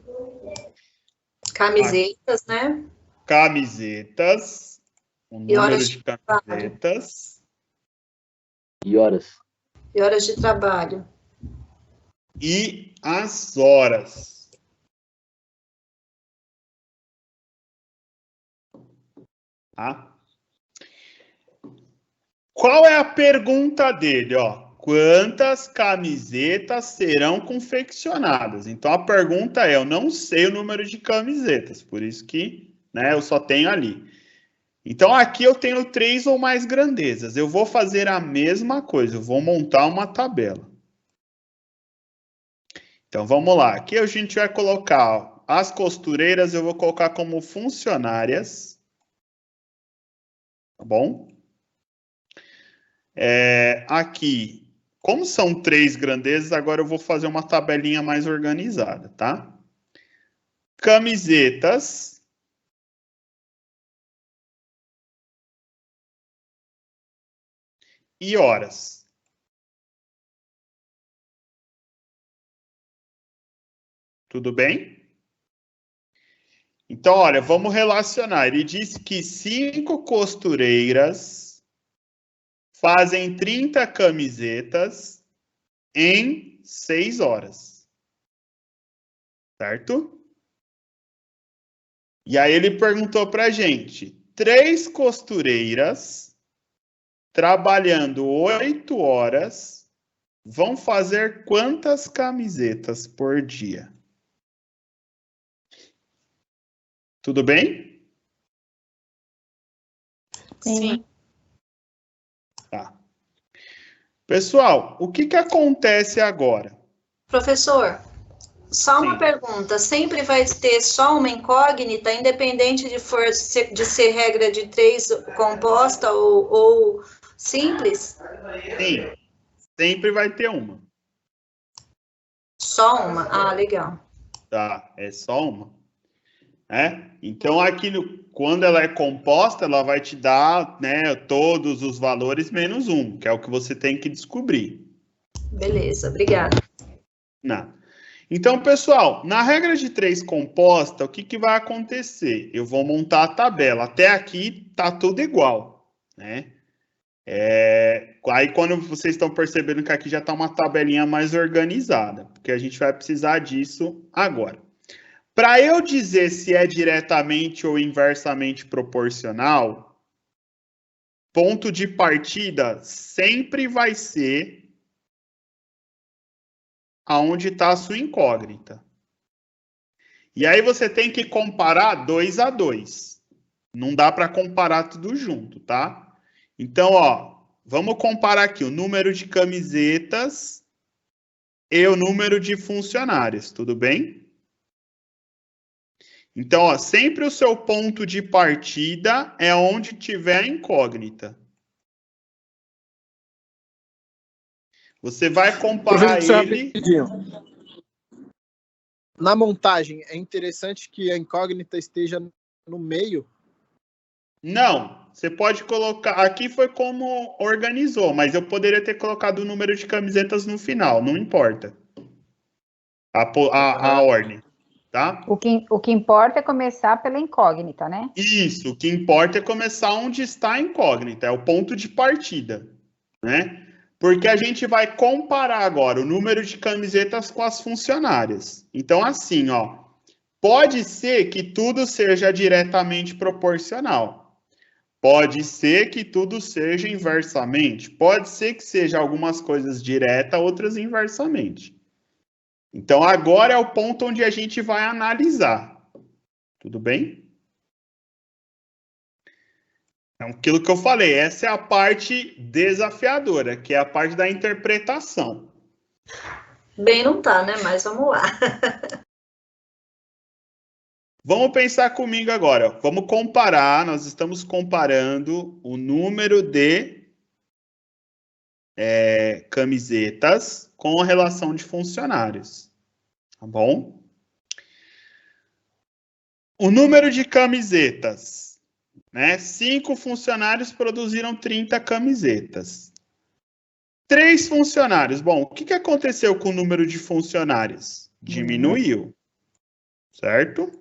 Camisetas, né? Camisetas. O número de camisetas. E horas. E horas de trabalho. E as horas. Tá? Qual é a pergunta dele, ó? Quantas camisetas serão confeccionadas? Então a pergunta é, eu não sei o número de camisetas, por isso que, né, eu só tenho ali. Então aqui eu tenho 3 ou mais grandezas. Eu vou fazer a mesma coisa, eu vou montar uma tabela. Então vamos lá, aqui a gente vai colocar, ó, as costureiras eu vou colocar como funcionárias. Tá bom? Aqui, como são 3 grandezas, agora eu vou fazer uma tabelinha mais organizada, tá? Camisetas. E horas. Tudo bem? Então, olha, vamos relacionar. Ele disse que 5 costureiras fazem 30 camisetas em 6 horas. Certo? E aí ele perguntou para a gente, 3 costureiras trabalhando 8 horas vão fazer quantas camisetas por dia? Tudo bem? Sim. Tá. Pessoal, o que acontece agora? Professor, só uma Sim. pergunta. Sempre vai ter só uma incógnita, independente de ser regra de 3 composta ou simples? Sim, sempre vai ter uma. Só uma? Ah, legal. Tá, é só uma. Então, aqui, quando ela é composta, ela vai te dar, né, todos os valores menos 1, que é o que você tem que descobrir. Beleza, obrigada. Não. Então, pessoal, na regra de 3 composta, o que vai acontecer? Eu vou montar a tabela. Até aqui tá tudo igual, né? Aí, quando vocês estão percebendo que aqui já está uma tabelinha mais organizada, porque a gente vai precisar disso agora. Para eu dizer se é diretamente ou inversamente proporcional, ponto de partida sempre vai ser aonde está a sua incógnita. E aí você tem que comparar 2 a 2. Não dá para comparar tudo junto, tá? Então, ó, vamos comparar aqui o número de camisetas e o número de funcionários, tudo bem? Então, ó, sempre o seu ponto de partida é onde tiver a incógnita. Você vai comparar Professor, ele... rapidinho. Na montagem, é interessante que a incógnita esteja no meio? Não, você pode colocar... Aqui foi como organizou, mas eu poderia ter colocado o número de camisetas no final, não importa. A ordem, tá? O que importa é começar pela incógnita, né? Isso, o que importa é começar onde está a incógnita, é o ponto de partida, né? Porque a gente vai comparar agora o número de camisetas com as funcionárias. Então, assim, ó, pode ser que tudo seja diretamente proporcional. Pode ser que tudo seja inversamente. Pode ser que seja algumas coisas direta, outras inversamente. Então, agora é o ponto onde a gente vai analisar. Tudo bem? É aquilo que eu falei, essa é a parte desafiadora, que é a parte da interpretação. Bem, não tá, né? Mas vamos lá. Vamos pensar comigo agora. Vamos comparar, nós estamos comparando o número de camisetas com a relação de funcionários. Tá bom? O número de camisetas, né? 5 funcionários produziram 30 camisetas. 3 funcionários. Bom, o que aconteceu com o número de funcionários? Diminuiu. Certo?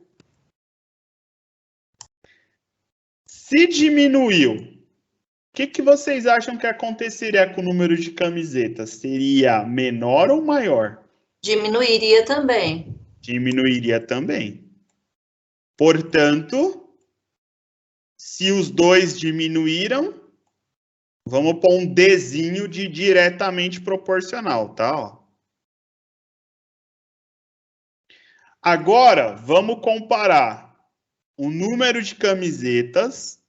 Se diminuiu, o que vocês acham que aconteceria com o número de camisetas? Seria menor ou maior? Diminuiria também. Diminuiria também. Portanto, se os dois diminuíram, vamos pôr um Dzinho de diretamente proporcional, tá? Ó. Agora, vamos comparar o número de camisetas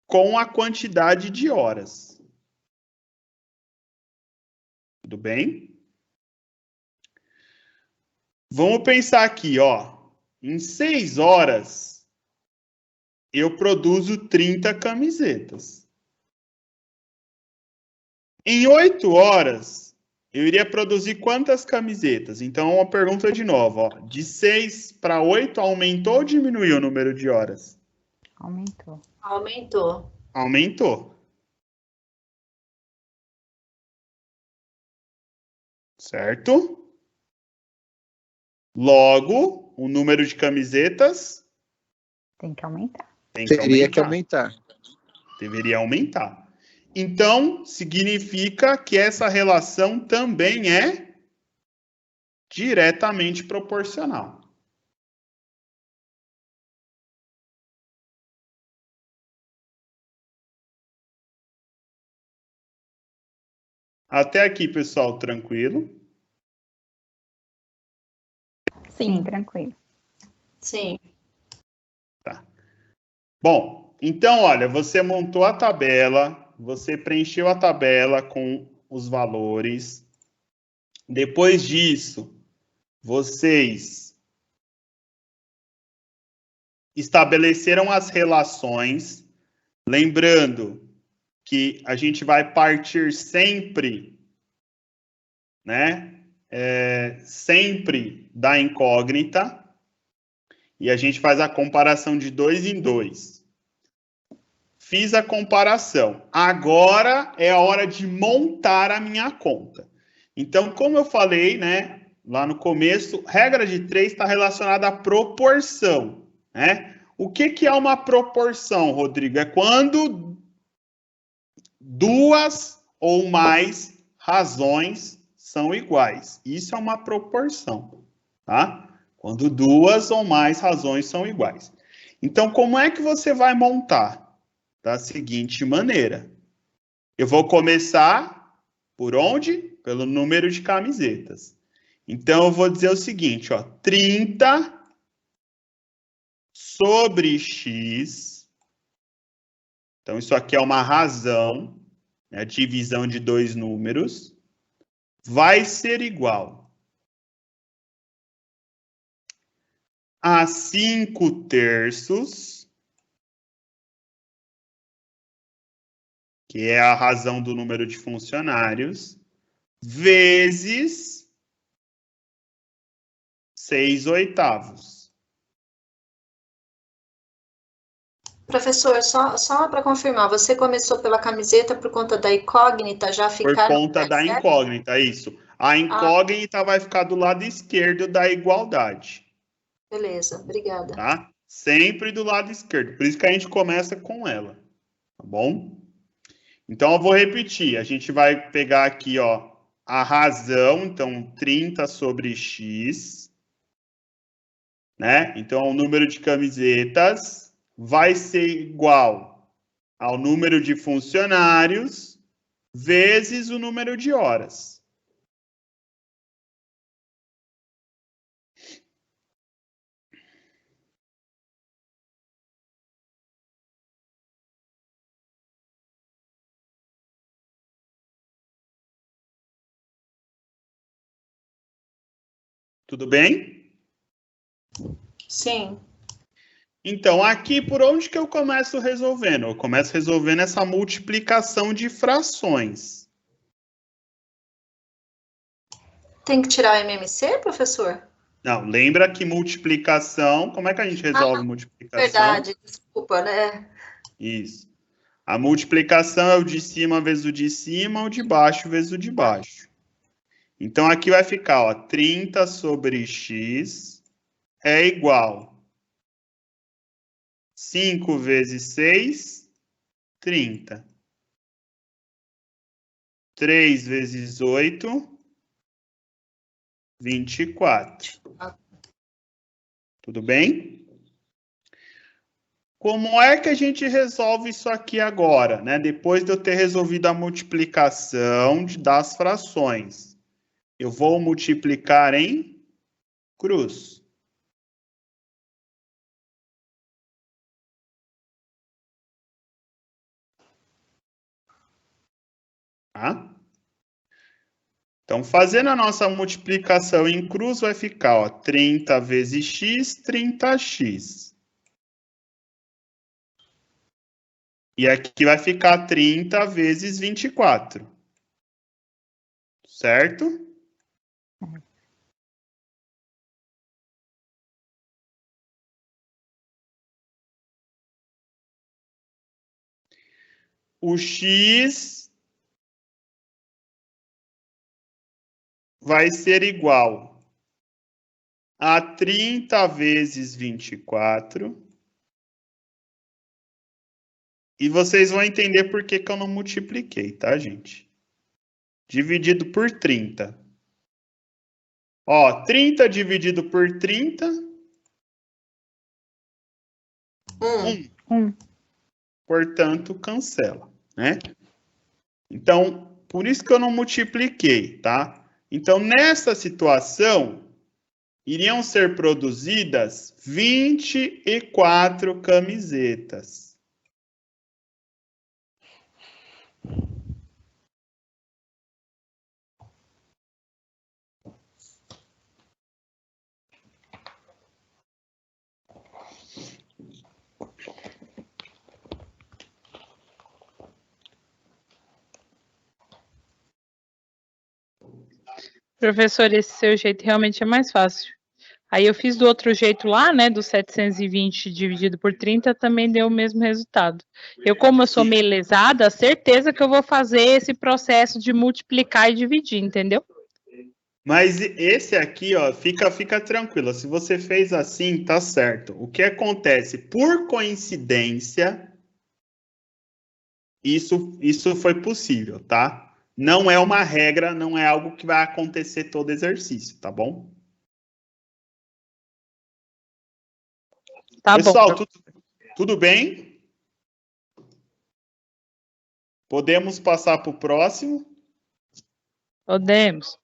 com a quantidade de horas. Tudo bem? Vamos pensar aqui, ó. Em 6 horas, eu produzo 30 camisetas. Em 8 horas, eu iria produzir quantas camisetas? Então, uma pergunta de novo, ó. De 6 para 8, aumentou ou diminuiu o número de horas? Aumentou. Aumentou. Aumentou. Certo? Logo, o número de camisetas tem que aumentar. Teria que aumentar. Deveria aumentar. Então, significa que essa relação também é diretamente proporcional. Até aqui, pessoal, tranquilo? Sim, tranquilo. Sim. Tá. Bom, então, olha, você montou a tabela, você preencheu a tabela com os valores. Depois disso, vocês estabeleceram as relações, lembrando que a gente vai partir sempre, né? Sempre da incógnita, e a gente faz a comparação de 2 em 2. Fiz a comparação. Agora é a hora de montar a minha conta. Então, como eu falei, né, lá no começo, regra de 3 está relacionada à proporção, né? O que é uma proporção, Rodrigo? É quando duas ou mais razões são iguais. Isso é uma proporção, tá? Quando duas ou mais razões são iguais. Então, como é que você vai montar? Da seguinte maneira. Eu vou começar por onde? Pelo número de camisetas. Então, eu vou dizer o seguinte, ó, 30 sobre X. Então, isso aqui é uma razão, né, divisão de 2 números. Vai ser igual a 5/3, que é a razão do número de funcionários, vezes 6/8. Professor, só para confirmar, você começou pela camiseta por conta da incógnita, já ficar... Por conta da incógnita, isso. A incógnita vai ficar do lado esquerdo da igualdade. Beleza, obrigada. Tá? Sempre do lado esquerdo. Por isso que a gente começa com ela. Tá bom? Então, eu vou repetir. A gente vai pegar aqui, ó, a razão. Então, 30 sobre X. Né? Então, o número de camisetas vai ser igual ao número de funcionários vezes o número de horas. Tudo bem? Sim. Então, aqui, por onde que eu começo resolvendo? Eu começo resolvendo essa multiplicação de frações. Tem que tirar o MMC, professor? Não, lembra que multiplicação... Como é que a gente resolve multiplicação? Verdade, desculpa, né? Isso. A multiplicação é o de cima vezes o de cima, o de baixo vezes o de baixo. Então, aqui vai ficar, ó, 30 sobre X é igual 5 vezes 6, 30. 3 vezes 8, 24. Tudo bem? Como é que a gente resolve isso aqui agora, né? Depois de eu ter resolvido a multiplicação das frações. Eu vou multiplicar em cruz. Tá? Então, fazendo a nossa multiplicação em cruz, vai ficar, ó, 30 vezes x, 30x. E aqui vai ficar 30 vezes 24. Certo? O x vai ser igual a 30 vezes 24. E vocês vão entender por que eu não multipliquei, tá, gente? Dividido por 30. Ó, 30 dividido por 30. 1. Portanto, cancela, né? Então, por isso que eu não multipliquei, tá? Então, nessa situação, iriam ser produzidas 24 camisetas. Professor, esse seu jeito realmente é mais fácil. Aí eu fiz do outro jeito lá, né, do 720 dividido por 30, também deu o mesmo resultado. Como eu sou meio lesada, certeza que eu vou fazer esse processo de multiplicar e dividir, entendeu? Mas esse aqui, ó, fica tranquila. Se você fez assim, tá certo. O que acontece? Por coincidência, isso foi possível, tá? Não é uma regra, não é algo que vai acontecer todo exercício, tá bom? Tá Pessoal, bom. tudo bem? Podemos passar para o próximo? Podemos.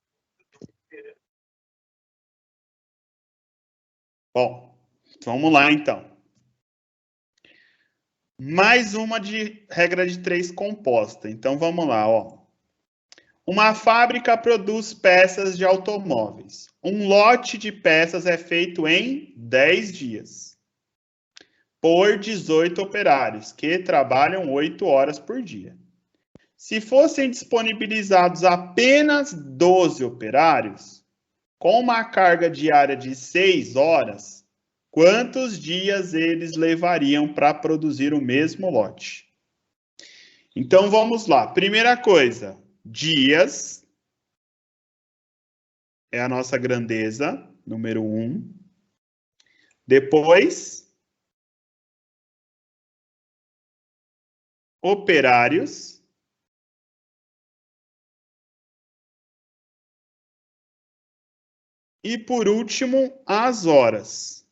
Bom, vamos lá então. Mais uma de regra de 3 composta. Então vamos lá, ó. Uma fábrica produz peças de automóveis. Um lote de peças é feito em 10 dias. Por 18 operários, que trabalham 8 horas por dia. Se fossem disponibilizados apenas 12 operários, com uma carga diária de 6 horas, quantos dias eles levariam para produzir o mesmo lote? Então, vamos lá. Primeira coisa, dias é a nossa grandeza, número 1. Depois, operários. E, por último, as horas.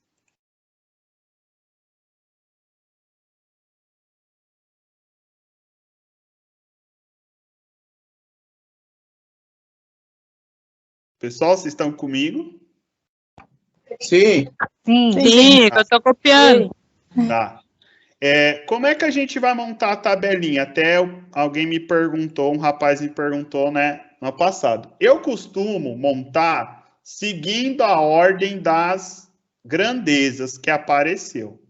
Pessoal, vocês estão comigo? Sim. Sim, eu estou copiando. Tá. Como é que a gente vai montar a tabelinha? Até alguém me perguntou, um rapaz me perguntou, né, no passado. Eu costumo montar seguindo a ordem das grandezas que apareceu,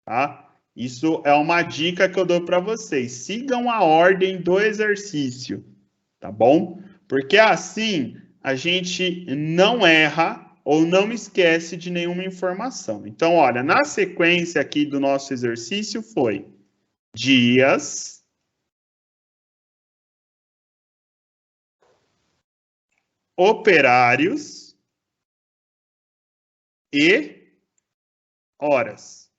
tá? Isso é uma dica que eu dou para vocês. Sigam a ordem do exercício, tá bom? Porque assim a gente não erra ou não esquece de nenhuma informação. Então, olha, na sequência aqui do nosso exercício foi dias, operários e horas.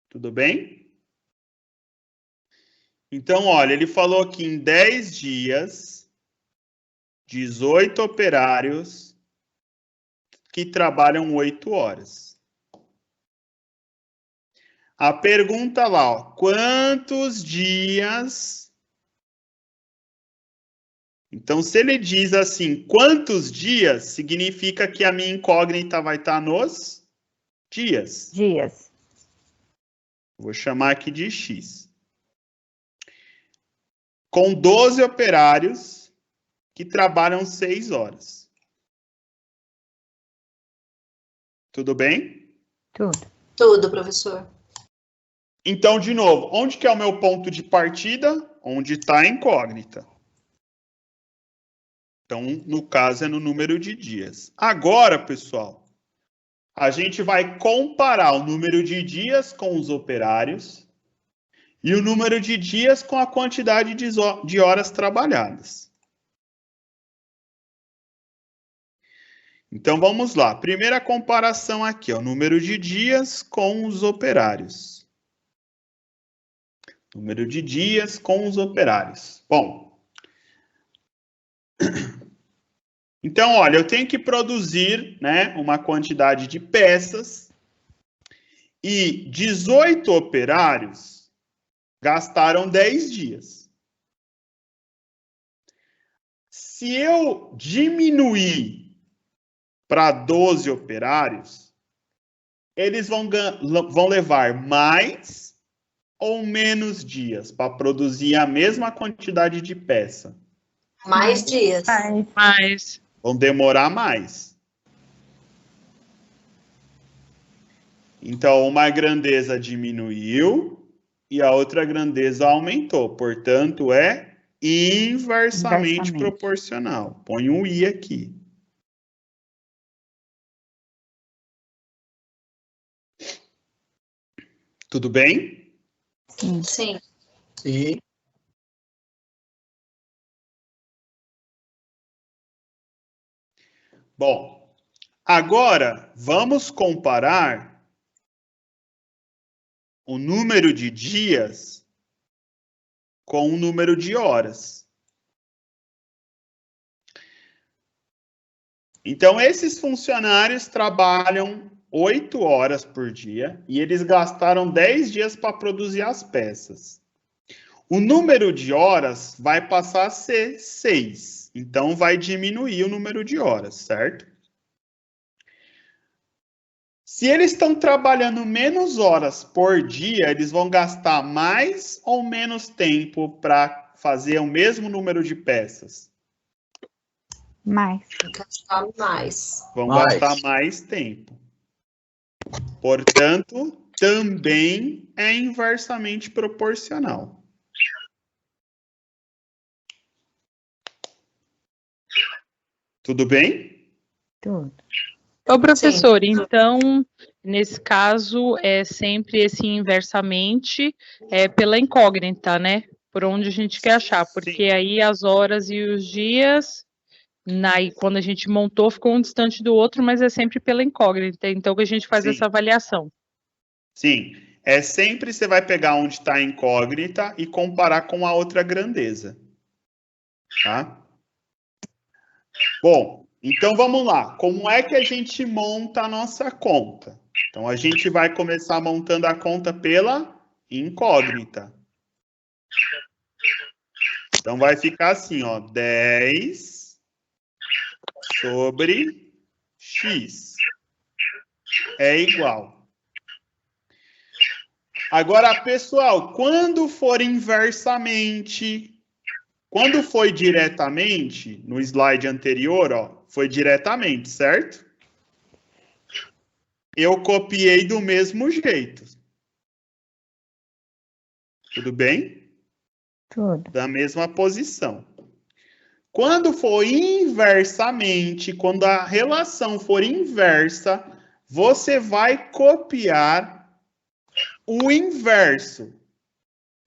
Tudo bem? Então, olha, ele falou que em 10 dias, 18 operários que trabalham 8 horas. A pergunta lá, ó, quantos dias? Então, se ele diz assim, quantos dias, significa que a minha incógnita vai estar nos dias. Dias. Vou chamar aqui de X. Com 12 operários que trabalham 6 horas. Tudo bem? Tudo, professor. Então, de novo, onde que é o meu ponto de partida? Onde está a incógnita. Então, no caso, é no número de dias. Agora, pessoal, a gente vai comparar o número de dias com os operários e o número de dias com a quantidade de horas trabalhadas. Então, vamos lá. Primeira comparação aqui, ó, número de dias com os operários. Número de dias com os operários. Bom, então, olha, eu tenho que produzir, né, uma quantidade de peças e 18 operários gastaram 10 dias. Se eu diminuir para 12 operários, eles vão levar mais ou menos dias para produzir a mesma quantidade de peça? Mais dias. Mais. Vão demorar mais. Então, uma grandeza diminuiu e a outra grandeza aumentou. Portanto, é inversamente proporcional. Põe um I aqui. Tudo bem? Sim. Sim. Sim. Bom, agora vamos comparar o número de dias com o número de horas. Então, esses funcionários trabalham 8 horas por dia e eles gastaram 10 dias para produzir as peças. O número de horas vai passar a ser 6. Então, vai diminuir o número de horas, certo? Se eles estão trabalhando menos horas por dia, eles vão gastar mais ou menos tempo para fazer o mesmo número de peças? Mais. Gastar mais. Vão gastar mais tempo. Portanto, também é inversamente proporcional. Tudo bem? Tudo. Ô, professor, então, nesse caso, é sempre esse inversamente pela incógnita, né? Por onde a gente quer achar, porque aí as horas e os dias, quando a gente montou, ficou um distante do outro, mas é sempre pela incógnita, então que a gente faz essa avaliação. Sim, é sempre você vai pegar onde está a incógnita e comparar com a outra grandeza. Tá? Bom, então vamos lá. Como é que a gente monta a nossa conta? Então a gente vai começar montando a conta pela incógnita. Então vai ficar assim, ó, 10 sobre x é igual. Agora, pessoal, quando for inversamente, quando foi diretamente, no slide anterior, ó, foi diretamente, certo? Eu copiei do mesmo jeito. Tudo bem? Tudo. Da mesma posição. Quando for inversamente, quando a relação for inversa, você vai copiar o inverso.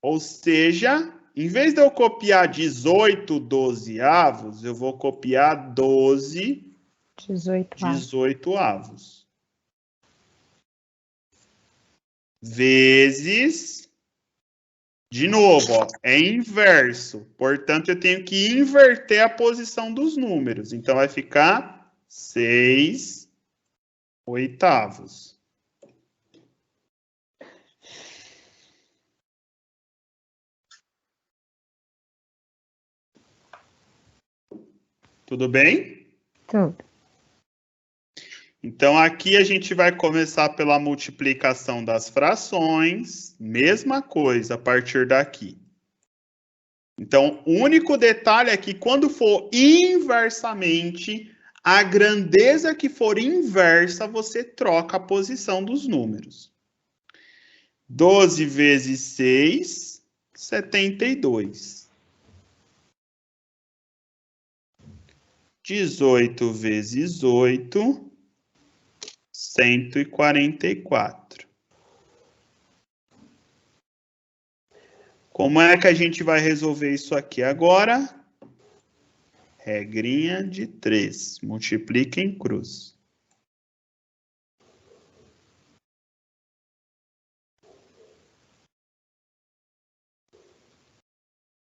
Ou seja, em vez de eu copiar 18 dozeavos, eu vou copiar 12 18avos. Vezes, de novo, ó, é inverso. Portanto, eu tenho que inverter a posição dos números. Então, vai ficar 6 oitavos. Tudo bem? Tudo. Então, aqui a gente vai começar pela multiplicação das frações. Mesma coisa a partir daqui. Então, o único detalhe é que quando for inversamente, a grandeza que for inversa, você troca a posição dos números. 12 vezes 6, 72. 18 vezes 8, 144. Como é que a gente vai resolver isso aqui agora? Regrinha de 3. Multiplica em cruz.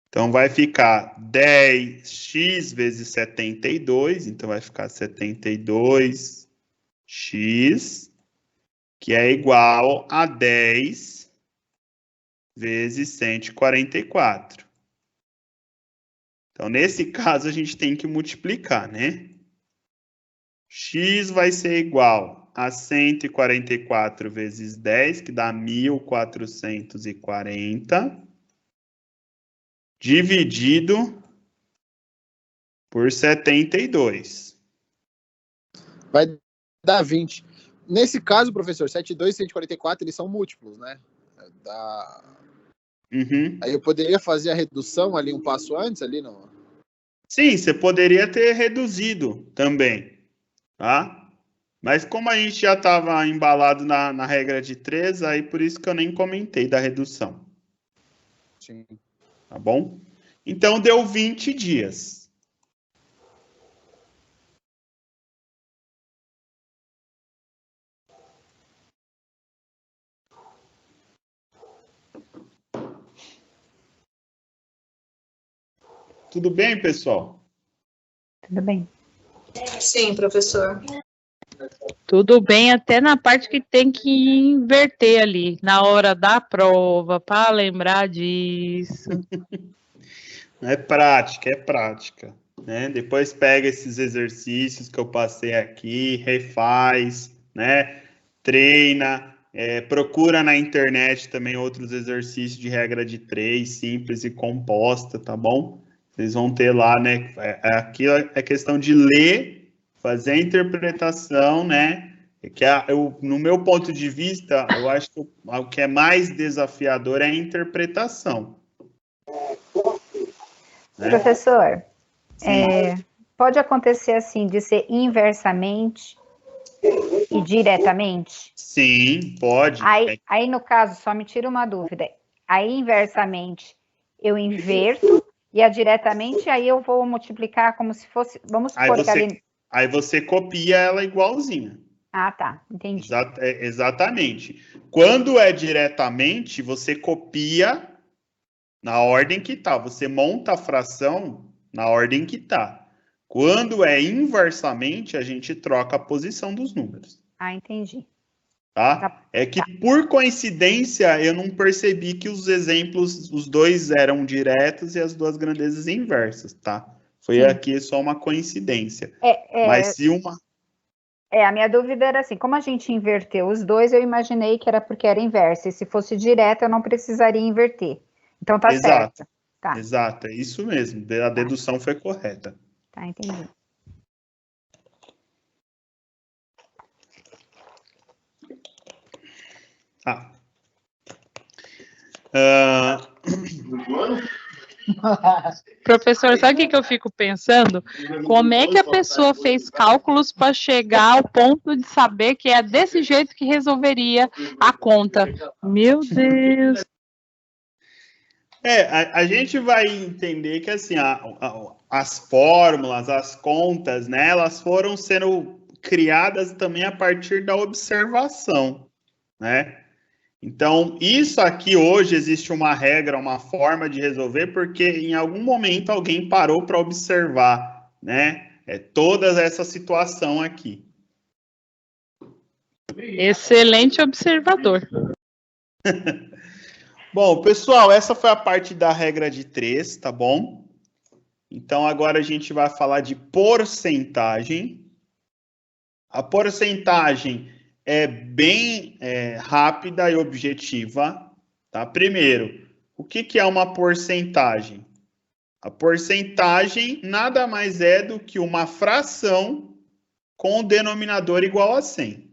Então, vai ficar 10x vezes 72. Então, vai ficar 72x, que é igual a 10 vezes 144. Então, nesse caso, a gente tem que multiplicar, né? X vai ser igual a 144 vezes 10, que dá 1.440, dividido por 72. Vai dar 20. Nesse caso, professor, 72 e 144, eles são múltiplos, né? Aí eu poderia fazer a redução ali um passo antes, ali no... Sim, você poderia ter reduzido também, tá? Mas como a gente já estava embalado na regra de 3, aí por isso que eu nem comentei da redução. Sim. Tá bom? Então, deu 20 dias. Tudo bem, pessoal? Tudo bem. Sim, professor. Tudo bem, até na parte que tem que inverter ali, na hora da prova, para lembrar disso. É prática, né? Depois pega esses exercícios que eu passei aqui, refaz, né? Treina, procura na internet também outros exercícios de regra de 3, simples e composta, tá bom? Vocês vão ter lá, né? Aqui é questão de ler, fazer a interpretação, né? Que no meu ponto de vista, eu acho que o que é mais desafiador é a interpretação. Né? Professor, pode acontecer assim, de ser inversamente e diretamente? Sim, pode. Aí, no caso, só me tira uma dúvida. Aí, inversamente, eu inverto e a diretamente, aí eu vou multiplicar como se fosse... Vamos supor que ali... Aí você copia ela igualzinha. Ah, tá. Entendi. Exatamente. Quando é diretamente, você copia na ordem que tá. Você monta a fração na ordem que tá. Quando é inversamente, a gente troca a posição dos números. Ah, entendi. Tá? É que, por coincidência, eu não percebi que os exemplos, os dois eram diretos e as duas grandezas inversas, tá? Foi aqui só uma coincidência. Mas se uma... a minha dúvida era assim, como a gente inverteu os dois, eu imaginei que era porque era inverso, e se fosse direto, eu não precisaria inverter. Então tá certo. Tá. Exato, é isso mesmo. A dedução foi correta. Tá, entendi. Professor, sabe o que eu fico pensando? Como é que a pessoa fez cálculos para chegar ao ponto de saber que é desse jeito que resolveria a conta? Meu Deus! A gente vai entender que assim, as fórmulas, as contas, né, elas foram sendo criadas também a partir da observação, né? Então, isso aqui hoje existe uma regra, uma forma de resolver, porque em algum momento alguém parou para observar, né? Toda essa situação aqui. Excelente observador. Bom, pessoal, essa foi a parte da regra de 3, tá bom? Então, agora a gente vai falar de porcentagem. A porcentagem é bem rápida e objetiva, tá? Primeiro, o que é uma porcentagem? A porcentagem nada mais é do que uma fração com o denominador igual a 100.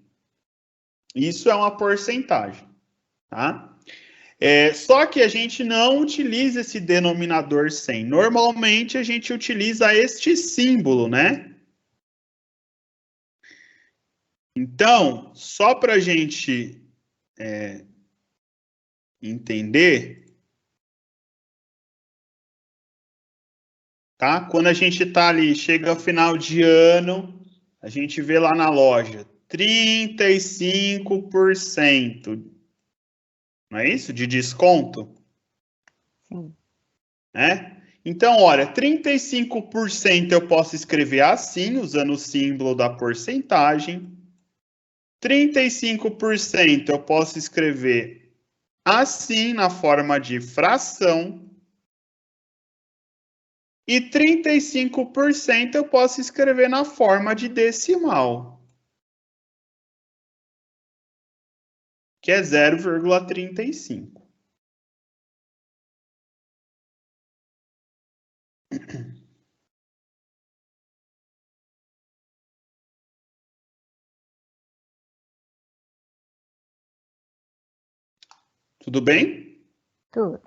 Isso é uma porcentagem, tá? Só que a gente não utiliza esse denominador 100. Normalmente, a gente utiliza este símbolo, né? Então, só para a gente entender, tá? Quando a gente está ali, chega ao final de ano, a gente vê lá na loja, 35%. Não é isso? De desconto? Sim. Né? Então, olha, 35% eu posso escrever assim, usando o símbolo da porcentagem. 35% eu posso escrever assim, na forma de fração. E 35% eu posso escrever na forma de decimal, que é 0,35. Tudo bem? Tudo.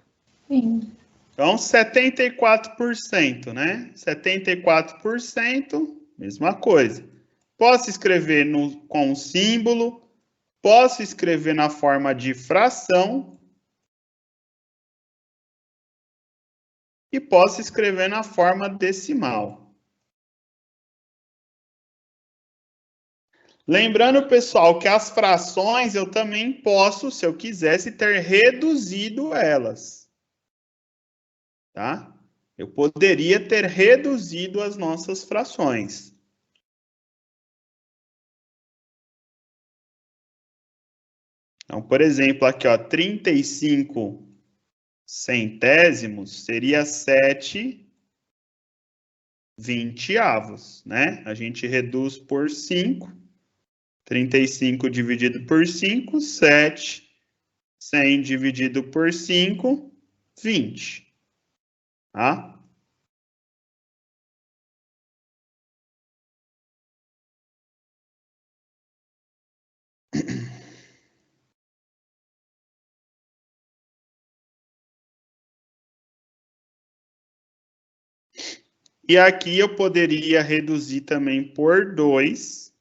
Sim. Então, 74%, né? 74%, mesma coisa. Posso escrever com símbolo, posso escrever na forma de fração e posso escrever na forma decimal. Lembrando, pessoal, que as frações eu também posso, se eu quisesse, ter reduzido elas. Tá? Eu poderia ter reduzido as nossas frações. Então, por exemplo, aqui, ó, 35 centésimos seria 7 vinteavos, né? A gente reduz por 5. 35 dividido por 5, 7. 100 dividido por 5, 20. Tá? E aqui eu poderia reduzir também por 2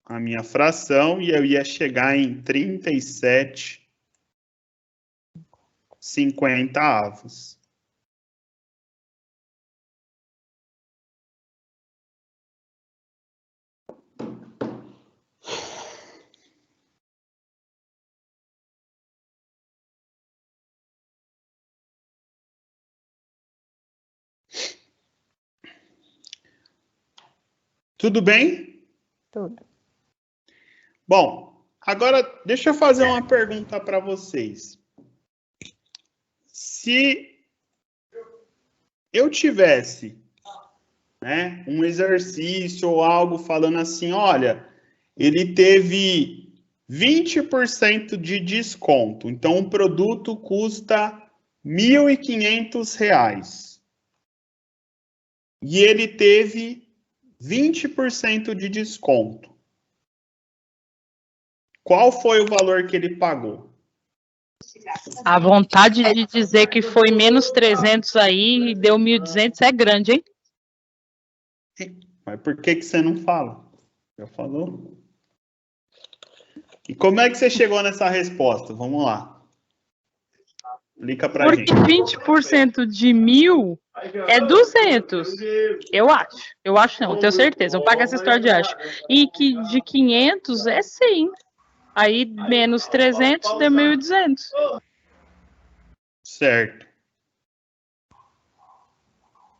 a minha fração e eu ia chegar em 37/50. Tudo bem? Tudo. Bom, agora deixa eu fazer uma pergunta para vocês. Se eu tivesse, né, um exercício ou algo falando assim, olha, ele teve 20% de desconto, então o produto custa R$ 1.500 e ele teve 20% de desconto. Qual foi o valor que ele pagou? A vontade de dizer que foi menos 300 aí e deu 1.200 é grande, hein? Mas por que você não fala? Já falou? E como é que você chegou nessa resposta? Vamos lá. Explica pra gente. Porque 20% de 1.000 é 200. Eu acho. Eu acho não, tenho certeza. Eu pago essa história de acho. E que de 500 é 100. Aí menos 300 deu 1.200. Certo.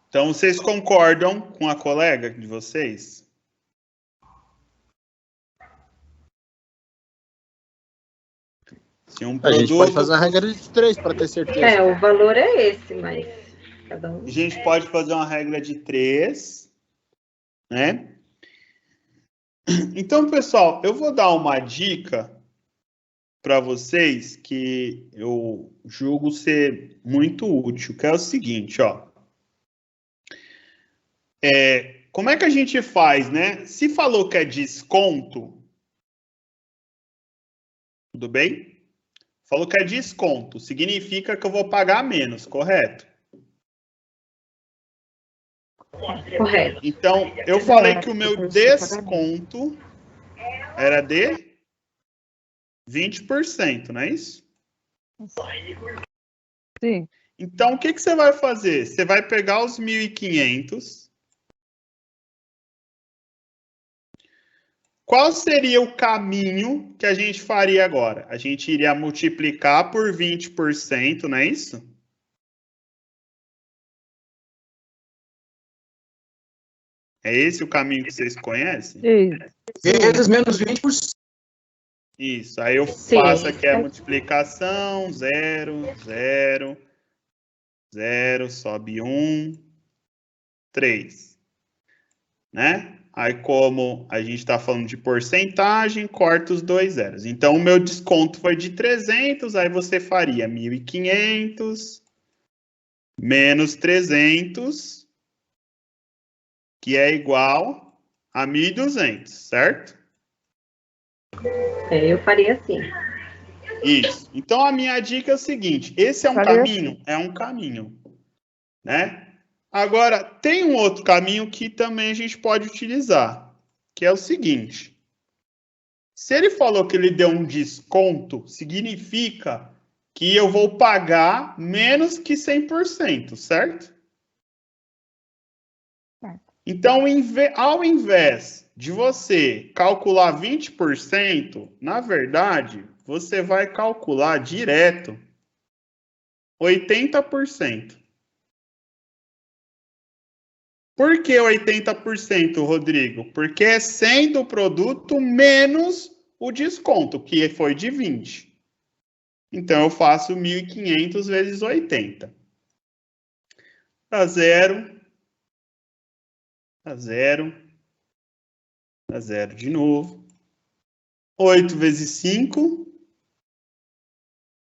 Então, vocês concordam com a colega de vocês? Se um A gente produto... pode fazer uma regra de 3 para ter certeza. É, o valor é esse, mas cada um. A gente pode fazer uma regra de 3, né? Então, pessoal, eu vou dar uma dica para vocês que eu julgo ser muito útil, que é o seguinte, ó. Como é que a gente faz, né? Se falou que é desconto, tudo bem? Falou que é desconto, significa que eu vou pagar menos, correto? Correto. Então, eu falei que o meu desconto era de 20%, não é isso? Sim. Então, o que você vai fazer? Você vai pegar os 1.500. Qual seria o caminho que a gente faria agora? A gente iria multiplicar por 20%, não é isso? É esse o caminho que vocês conhecem? Vezes menos 20%. Isso. Aí eu faço aqui a multiplicação. 0, 0, 0, sobe 1, 3. Né? Aí, como a gente está falando de porcentagem, corta os 2 zeros. Então, o meu desconto foi de 300, aí você faria 1.500 menos 300, que é igual a 1.200, certo? Eu faria assim. Isso. Então, a minha dica é o seguinte, esse é um caminho? É um caminho, né? Agora, tem um outro caminho que também a gente pode utilizar, que é o seguinte. Se ele falou que ele deu um desconto, significa que eu vou pagar menos que 100%, certo? Então, ao invés de você calcular 20%, na verdade, você vai calcular direto 80%. Por que 80%, Rodrigo? Porque é 100 do produto menos o desconto, que foi de 20. Então, eu faço 1.500 vezes 80. Dá 0. Dá 0. Dá 0 de novo. 8 vezes 5.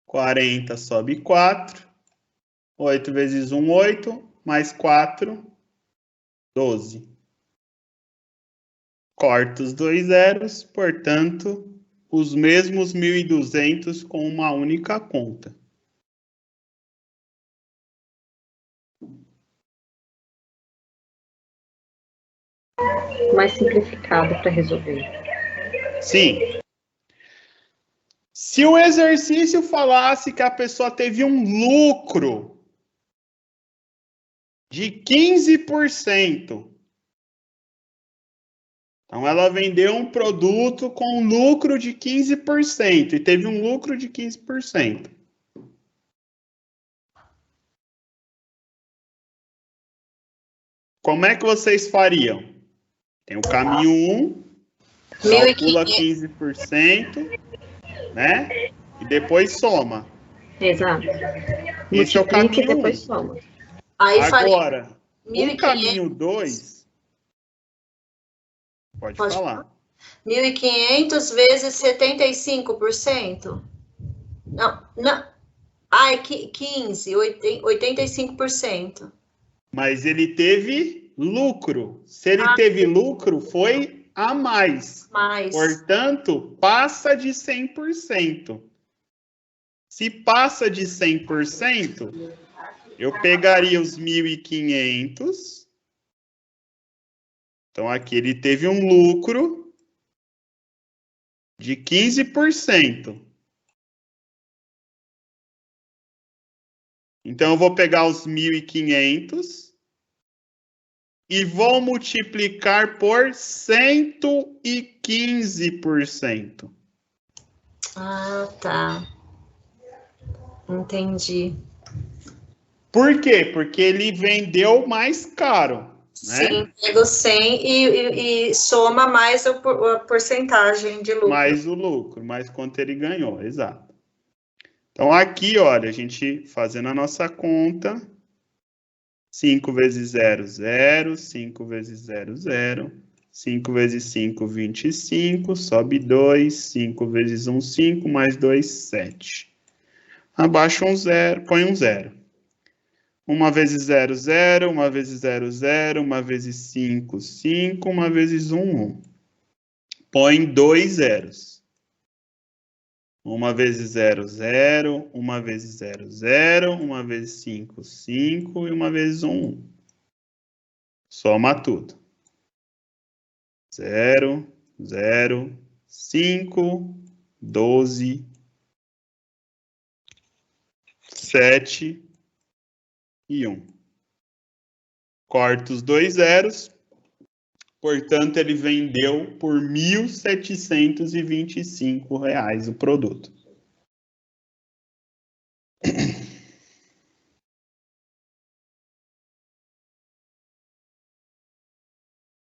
40 sobe 4. 8 vezes 1, 8. Mais 4, 12. Corta os 2 zeros, portanto, os mesmos 1.200 com uma única conta. Mais simplificado para resolver. Sim. Se o exercício falasse que a pessoa teve um lucro de 15%, então ela vendeu um produto com lucro de 15% e teve um lucro de 15%. Como é que vocês fariam? Tem o caminho 1, calcula 15%, né? E depois soma. Exato. Esse é o caminho 1. E depois soma. Aí agora, faria o caminho 2... Pode falar. 1.500 vezes 75%? Não. Ai, 15, 85%. Mas ele teve lucro. Se ele teve lucro, foi a mais. Portanto, passa de 100%. Se passa de 100%, eu pegaria os 1.500. Então, aqui ele teve um lucro de 15%. Então, eu vou pegar os 1.500 e vou multiplicar por 115%. Ah, tá. Entendi. Por quê? Porque ele vendeu mais caro, né? Sim, pega o 100 e soma mais a porcentagem de lucro. Mais o lucro, mais quanto ele ganhou, exato. Então, aqui, olha, a gente fazendo a nossa conta, 5 vezes 0, 0, 5 vezes 0, 0, 5 vezes 5, 25, sobe 2, 5 vezes 1, 5, mais 2, 7. Abaixa um 0, põe um 0. 1 vezes 0, 0, 1 vezes 0, 0, 1 vezes 5, 5, 1 vezes 1, 1. Põe 2 zeros. 1 vezes 0, 0, 1 vezes 0, 0, 1 vezes 5, 5 e 1 vezes 1, 1. Soma tudo. 0, 0, 5, 12, 7, e 1. Corta os 2 zeros. Portanto, ele vendeu por R$ 1.725 o produto.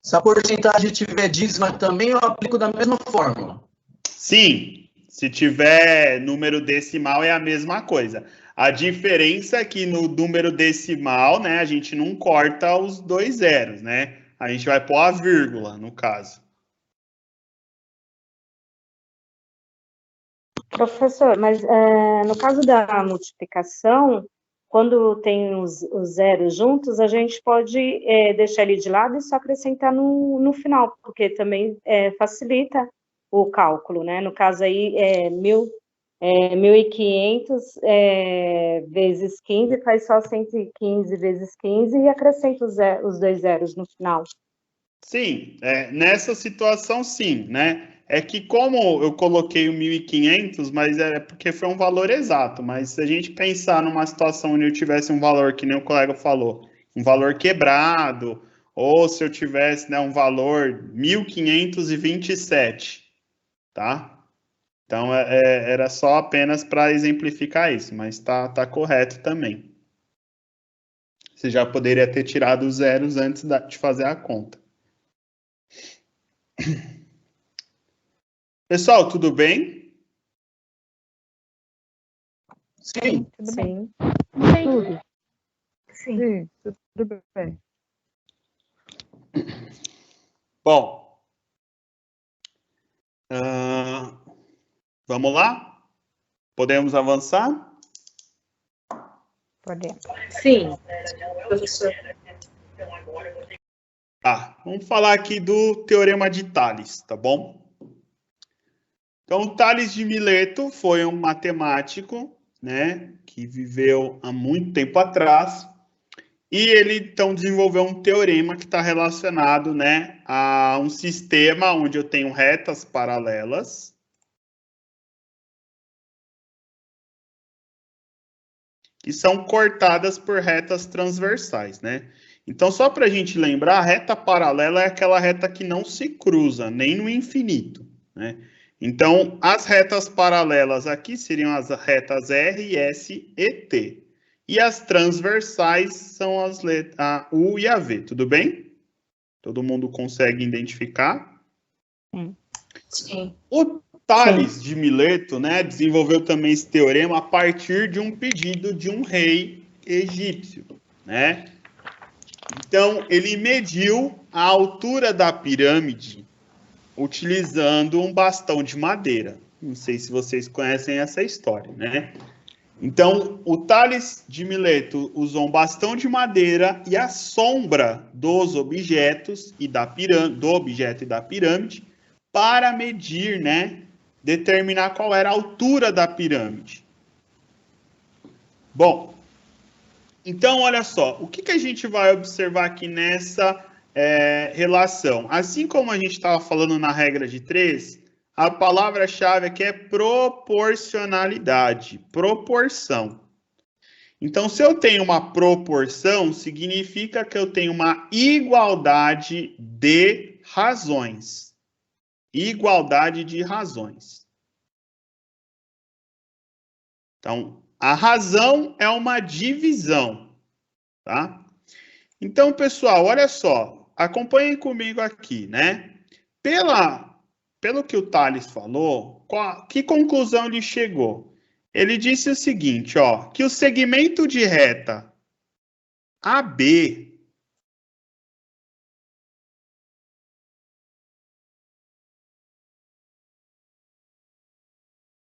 Se a porcentagem tiver dízima também, eu aplico da mesma fórmula. Sim, se tiver número decimal é a mesma coisa. A diferença é que no número decimal, né, a gente não corta os 2 zeros, né? A gente vai pôr a vírgula, no caso. Professor, mas no caso da multiplicação, quando tem os zeros juntos, a gente pode deixar ele de lado e só acrescentar no final, porque também facilita o cálculo, né? No caso aí, 1.500 vezes 15 faz só 115 vezes 15 e acrescenta os 2 zeros no final. Sim, nessa situação sim, né? É que como eu coloquei o 1.500, mas é porque foi um valor exato, mas se a gente pensar numa situação onde eu tivesse um valor, que nem o colega falou, um valor quebrado, ou se eu tivesse, né, um valor 1.527, tá? Então, era só apenas para exemplificar isso, mas tá correto também. Você já poderia ter tirado os zeros antes de fazer a conta. Pessoal, tudo bem? Sim. Tudo bem. Tudo. Sim, tudo bem. Bom, vamos lá? Podemos avançar? Podemos. Sim, professor. Vamos falar aqui do Teorema de Tales, tá bom? Então, Tales de Mileto foi um matemático, né, que viveu há muito tempo atrás, e ele, então, desenvolveu um teorema que está relacionado, né, a um sistema onde eu tenho retas paralelas, que são cortadas por retas transversais, né? Então, só para a gente lembrar, a reta paralela é aquela reta que não se cruza, nem no infinito, né? Então, as retas paralelas aqui seriam as retas R, S e T. E as transversais são as letras a U e a V, tudo bem? Todo mundo consegue identificar? Sim. O Tales de Mileto, né, desenvolveu também esse teorema a partir de um pedido de um rei egípcio, né? Então, ele mediu a altura da pirâmide utilizando um bastão de madeira. Não sei se vocês conhecem essa história, né? Então, o Tales de Mileto usou um bastão de madeira e a sombra dos objetos e do objeto e da pirâmide para medir, né, determinar qual era a altura da pirâmide. Bom, então, olha só, o que a gente vai observar aqui nessa relação? Assim como a gente estava falando na regra de 3, a palavra-chave aqui é proporcionalidade, proporção. Então, se eu tenho uma proporção, significa que eu tenho uma igualdade de razões. Igualdade de razões. Então, a razão é uma divisão, tá? Então, pessoal, olha só, acompanhem comigo aqui, né? Pelo que o Tales falou, que conclusão ele chegou? Ele disse o seguinte, ó, que o segmento de reta AB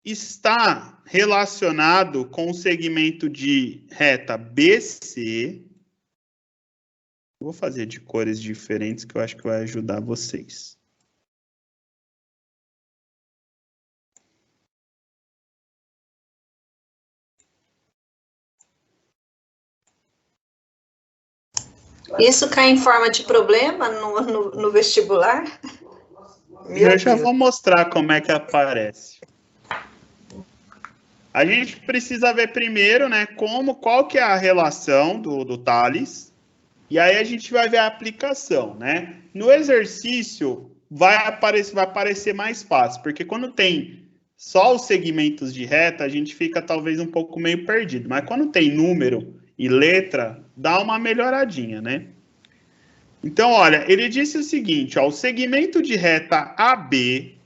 está relacionado com o segmento de reta BC. Vou fazer de cores diferentes que eu acho que vai ajudar vocês. Isso cai em forma de problema no vestibular? Eu já vou mostrar como é que aparece. A gente precisa ver primeiro, né, qual que é a relação do Tales, e aí a gente vai ver a aplicação, né? No exercício vai aparecer mais fácil, porque quando tem só os segmentos de reta, a gente fica talvez um pouco meio perdido, mas quando tem número e letra, dá uma melhoradinha, né? Então, olha, ele disse o seguinte, ó, o segmento de reta AB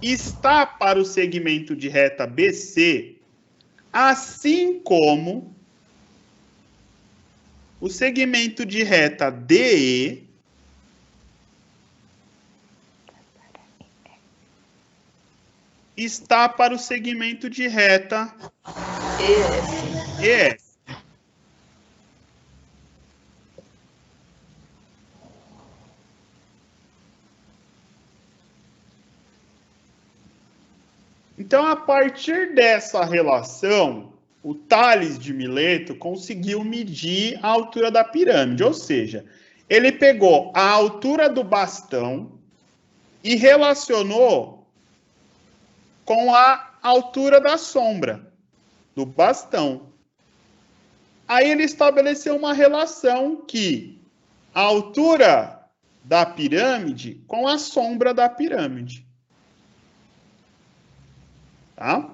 está para o segmento de reta BC, assim como o segmento de reta DE está para o segmento de reta EF. Então, a partir dessa relação, o Tales de Mileto conseguiu medir a altura da pirâmide, ou seja, ele pegou a altura do bastão e relacionou com a altura da sombra do bastão. Aí ele estabeleceu uma relação que a altura da pirâmide com a sombra da pirâmide. Tá?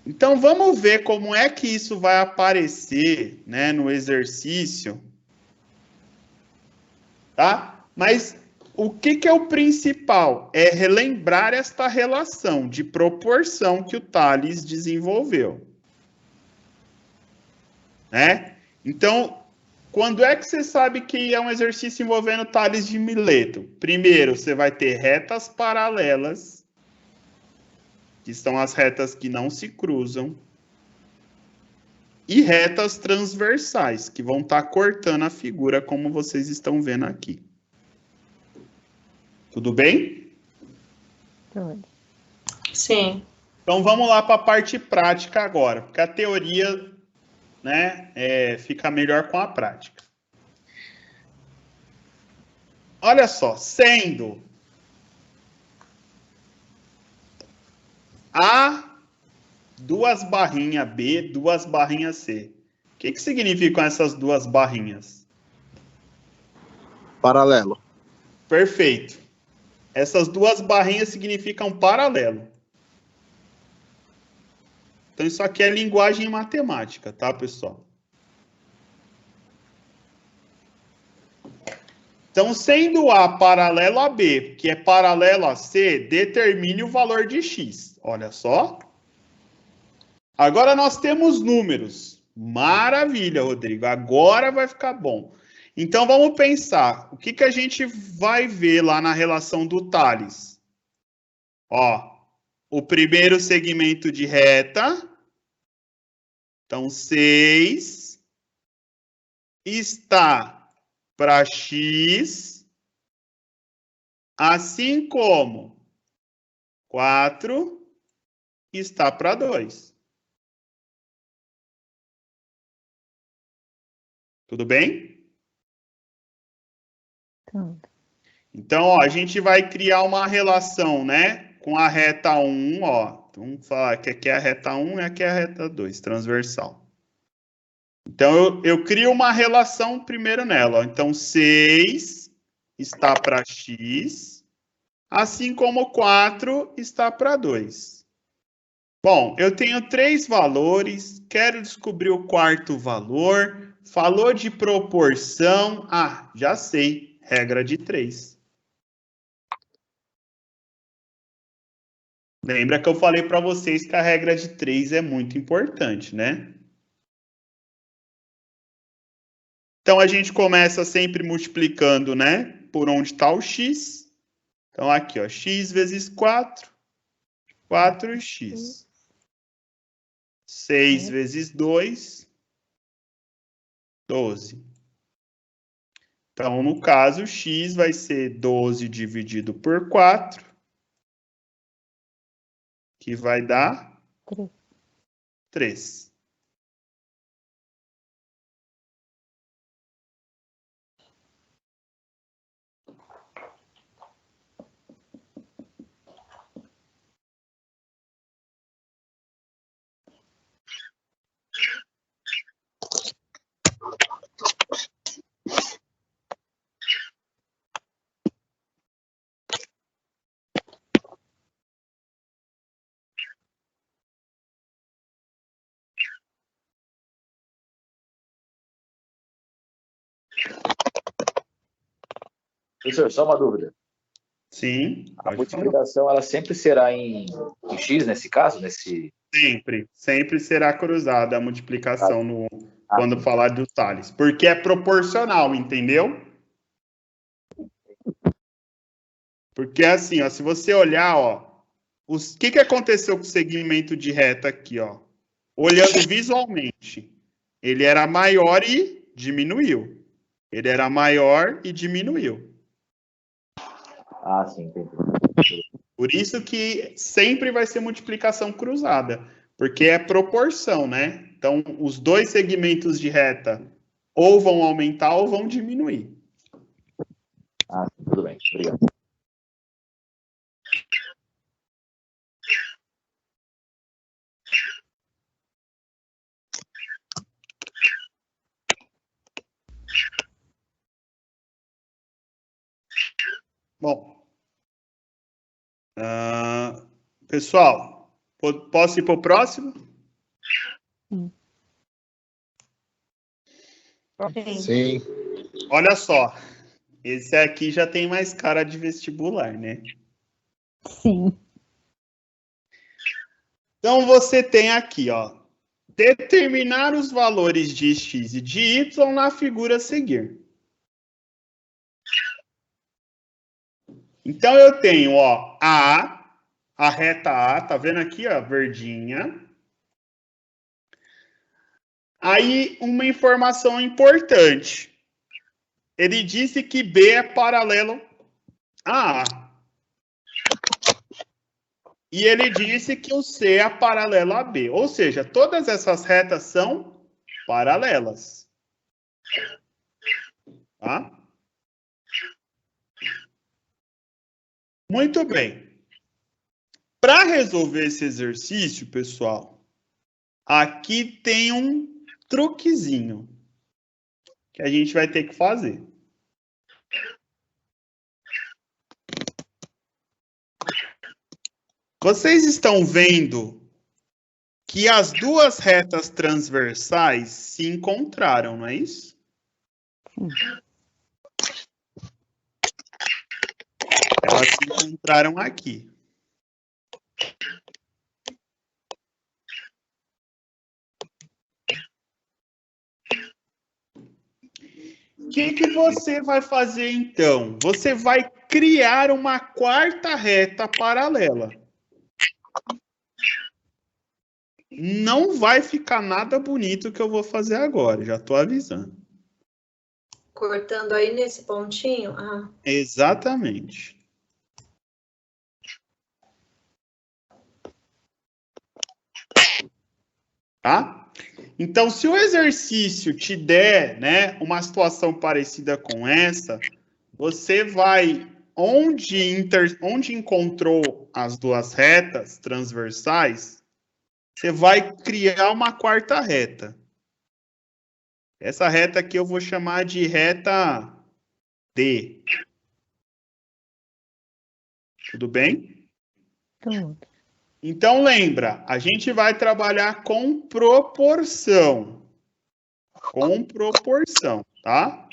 Então, vamos ver como é que isso vai aparecer, né, no exercício. Tá? Mas o que é o principal? É relembrar esta relação de proporção que o Tales desenvolveu. Né? Então, quando é que você sabe que é um exercício envolvendo Tales de Mileto? Primeiro, você vai ter retas paralelas, que são as retas que não se cruzam, e retas transversais, que vão estar cortando a figura, como vocês estão vendo aqui. Tudo bem? Tudo. Sim. Então, vamos lá para a parte prática agora, porque a teoria, né, fica melhor com a prática. Olha só, sendo A, duas barrinhas B, duas barrinhas C. O que significam essas duas barrinhas? Paralelo. Perfeito. Essas duas barrinhas significam paralelo. Então, isso aqui é linguagem matemática, tá, pessoal? Então, sendo A paralelo a B, que é paralelo a C, determine o valor de X. Olha só. Agora nós temos números. Maravilha, Rodrigo. Agora vai ficar bom. Então, vamos pensar. O que a gente vai ver lá na relação do Tales? Ó, o primeiro segmento de reta. Então, 6 está para X, assim como 4 está para 2. Tudo bem? Tudo. Então, ó, a gente vai criar uma relação, né, com a reta 1, ó. Então, vamos falar que aqui é a reta 1 e aqui é a reta 2, transversal. Então, eu crio uma relação primeiro nela. Ó. Então, 6 está para X, assim como 4 está para 2. Bom, eu tenho 3 valores, quero descobrir o quarto valor. Falou de proporção. Ah, já sei, regra de 3. Lembra que eu falei para vocês que a regra de 3 é muito importante, né? Então, a gente começa sempre multiplicando, né? Por onde está o x. Então, aqui, ó, x vezes 4, 4x. 6 vezes 2, 12. Então, no caso, x vai ser 12 dividido por 4, que vai dar 3. Professor, só uma dúvida. Sim. A multiplicação, ela sempre será em x, nesse caso? Sempre será cruzada a multiplicação quando falar do Tales. Porque é proporcional, entendeu? Porque assim, ó, se você olhar, ó, o que aconteceu com o segmento de reta aqui, ó? Olhando visualmente, ele era maior e diminuiu. Ele era maior e diminuiu. Ah, sim, entendi. Por isso que sempre vai ser multiplicação cruzada, porque é proporção, né? Então, os dois segmentos de reta ou vão aumentar ou vão diminuir. Ah, tudo bem. Obrigado. Bom, pessoal, posso ir para o próximo? Sim. Olha só, esse aqui já tem mais cara de vestibular, né? Sim. Então, você tem aqui, ó, determinar os valores de x e de y na figura a seguir. Então, eu tenho, ó, a reta A, tá vendo aqui, ó, verdinha. Aí, uma informação importante. Ele disse que B é paralelo a A. E ele disse que o C é paralelo a B. Ou seja, todas essas retas são paralelas. Tá? Muito bem. Para resolver esse exercício, pessoal, aqui tem um truquezinho que a gente vai ter que fazer. Vocês estão vendo que as duas retas transversais se encontraram, não é isso? Elas se encontraram aqui. O que você vai fazer, então? Você vai criar uma quarta reta paralela. Não vai ficar nada bonito que eu vou fazer agora, já estou avisando. Cortando aí nesse pontinho? Ah. Exatamente. Tá? Então, se o exercício te der, né, uma situação parecida com essa, você vai, onde encontrou as duas retas transversais, você vai criar uma quarta reta. Essa reta aqui eu vou chamar de reta D. Tudo bem? Tudo. Então, lembra, a gente vai trabalhar com proporção. Com proporção, tá?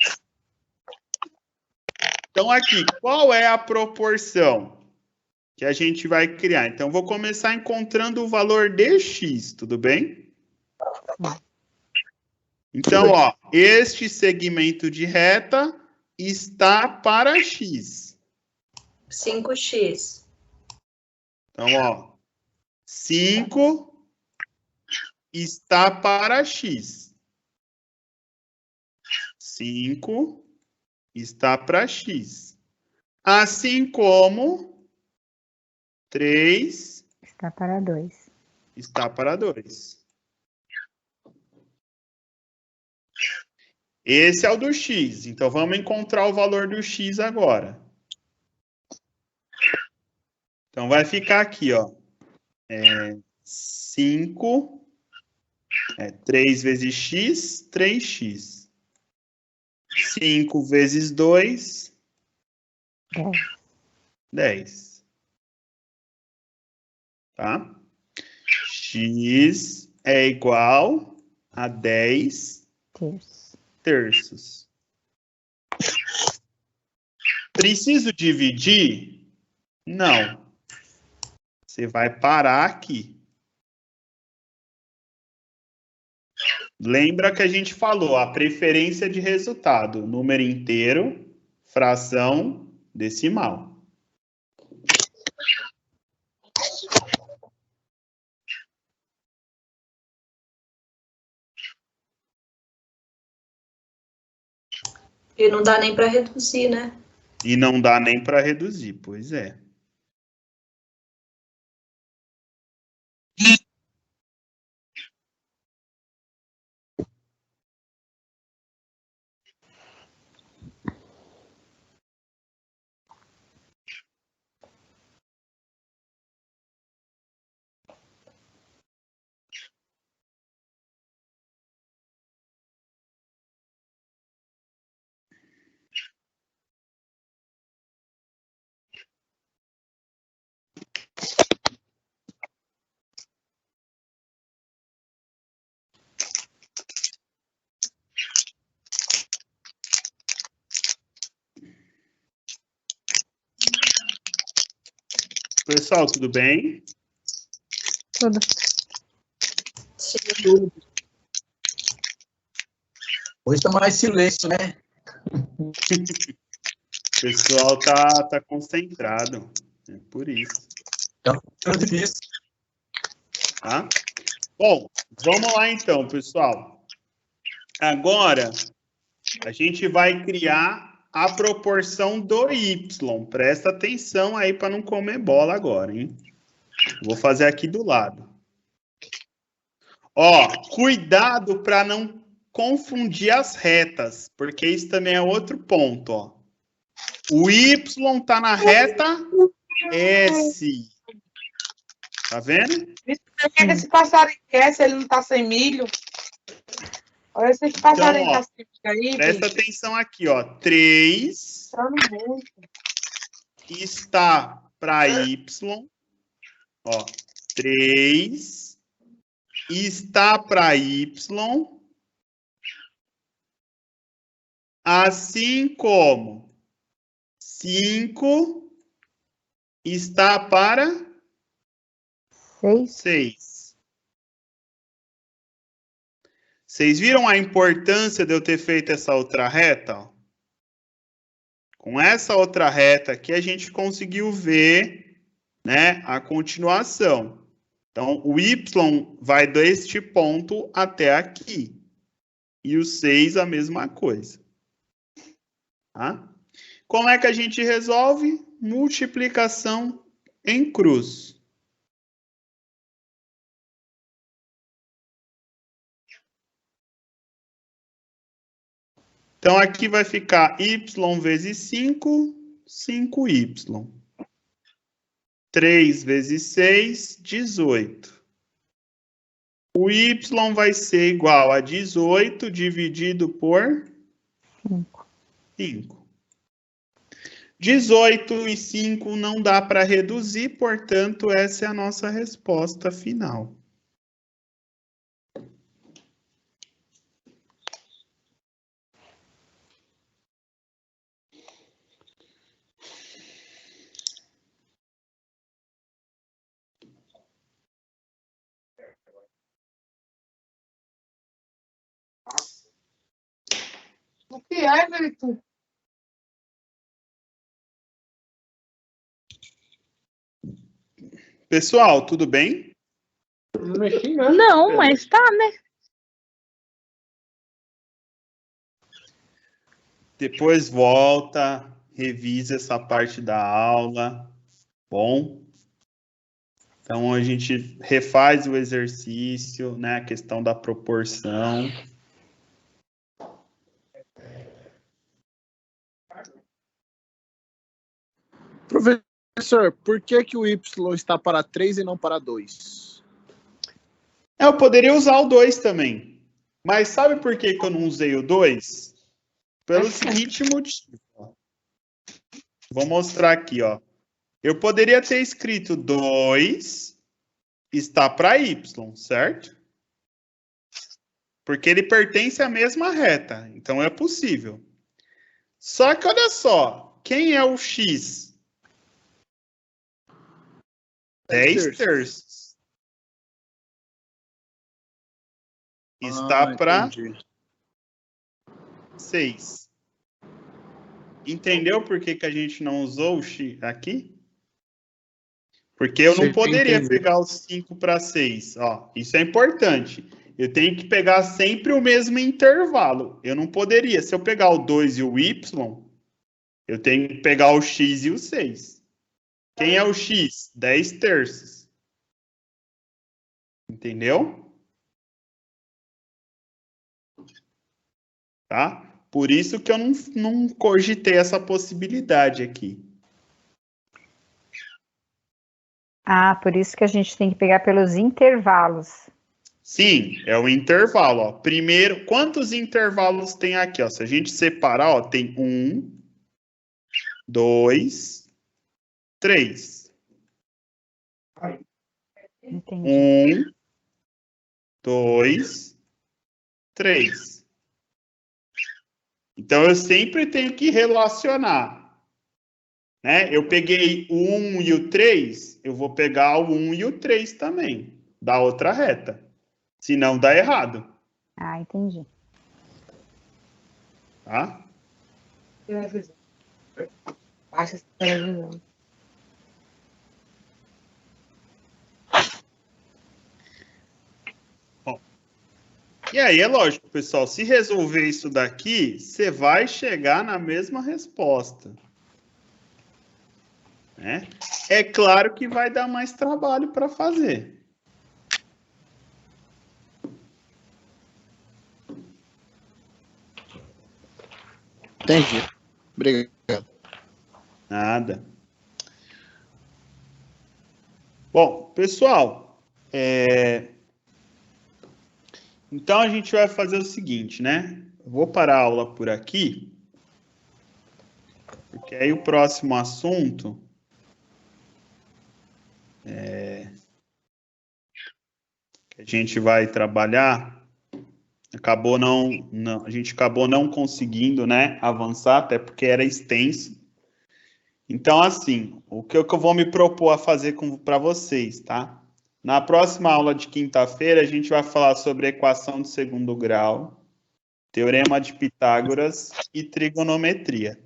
Então, aqui, qual é a proporção que a gente vai criar? Então, vou começar encontrando o valor de x, tudo bem? Então, ó, este segmento de reta está para x. 5x. Então, ó, 5 está para x. 5 está para x. Assim como 3 está para 2. Está para 2. Esse é o do x. Então, vamos encontrar o valor do x agora. Então, vai ficar aqui, ó. 5, 3 vezes x, 3x. 5 vezes 2, 10. Tá? X é igual a 10 terços. Preciso dividir? Não. Você vai parar aqui. Lembra que a gente falou a preferência de resultado, número inteiro, fração, decimal. E não dá nem para reduzir, né? E não dá nem para reduzir, pois é. Pessoal, tudo bem? Tudo. Tudo. Hoje tá mais silêncio, né? O pessoal tá concentrado. É por isso. Tá difícil. Tá? Bom, vamos lá então, pessoal. Agora, a gente vai criar a proporção do y. Presta atenção aí para não comer bola agora, hein? Vou fazer aqui do lado. Ó, cuidado para não confundir as retas, porque isso também é outro ponto, ó. O y tá na reta S. Tá vendo? Esse passarinho quer, se ele não tá sem milho. Olha esse passarinho Então, ó, tá sem milho aí, presta bicho. atenção aqui, ó. 3 está para y. Ó, 3 está para y. Assim como 5 está para 6. Vocês viram a importância de eu ter feito essa outra reta? Ó? Com essa outra reta aqui, a gente conseguiu ver, né, a continuação. Então, o y vai deste ponto até aqui. E o 6 a mesma coisa. Tá? Como é que a gente resolve? Multiplicação em cruz. Então, aqui vai ficar y vezes 5, 5y. 3 vezes 6, 18. O y vai ser igual a 18 dividido por 5. 18 e 5 não dá para reduzir, portanto, essa é a nossa resposta final. O que é, Vitor? Pessoal, tudo bem? Não, mas tá, né? Depois volta, revisa essa parte da aula, bom? Então, a gente refaz o exercício, né? A questão da proporção. Professor, por que que o y está para 3 e não para 2? Eu poderia usar o 2 também. Mas sabe por que que eu não usei o 2? Pelo seguinte motivo. Vou mostrar aqui, ó. Eu poderia ter escrito 2 está para y, certo? Porque ele pertence à mesma reta. Então, é possível. Só que, olha só. O quem é o x? 10 terços. Está para 6. Entendeu por que a gente não usou o x aqui? Porque eu não poderia pegar os 5 para 6. Ó, isso é importante. Eu tenho que pegar sempre o mesmo intervalo. Eu não poderia. Se eu pegar o 2 e o y, eu tenho que pegar o x e o 6. Quem é o x? 10 terços. Entendeu? Tá? Por isso que eu não cogitei essa possibilidade aqui. Ah, por isso que a gente tem que pegar pelos intervalos. Sim, é o intervalo. Ó. Primeiro, quantos intervalos tem aqui? Ó? Se a gente separar, ó, tem 1, 2, 3. Entendi. 1, 2, 3. Então, eu sempre tenho que relacionar. Né? Eu peguei o 1 e o 3, eu vou pegar o 1 e o 3 também, da outra reta. Senão dá errado. Ah, entendi. Tá? Baixa essa televisão. Bom. E aí, é lógico, pessoal, se resolver isso daqui, você vai chegar na mesma resposta. Né? É claro que vai dar mais trabalho para fazer. Entendi. Obrigado. Nada. Bom, pessoal, então a gente vai fazer o seguinte, né? Eu vou parar a aula por aqui, porque aí o próximo assunto que a gente vai trabalhar a gente acabou não conseguindo, né, avançar, até porque era extenso. Então, assim, o que eu vou me propor a fazer para vocês, tá? Na próxima aula de quinta-feira, a gente vai falar sobre equação de segundo grau, teorema de Pitágoras e trigonometria.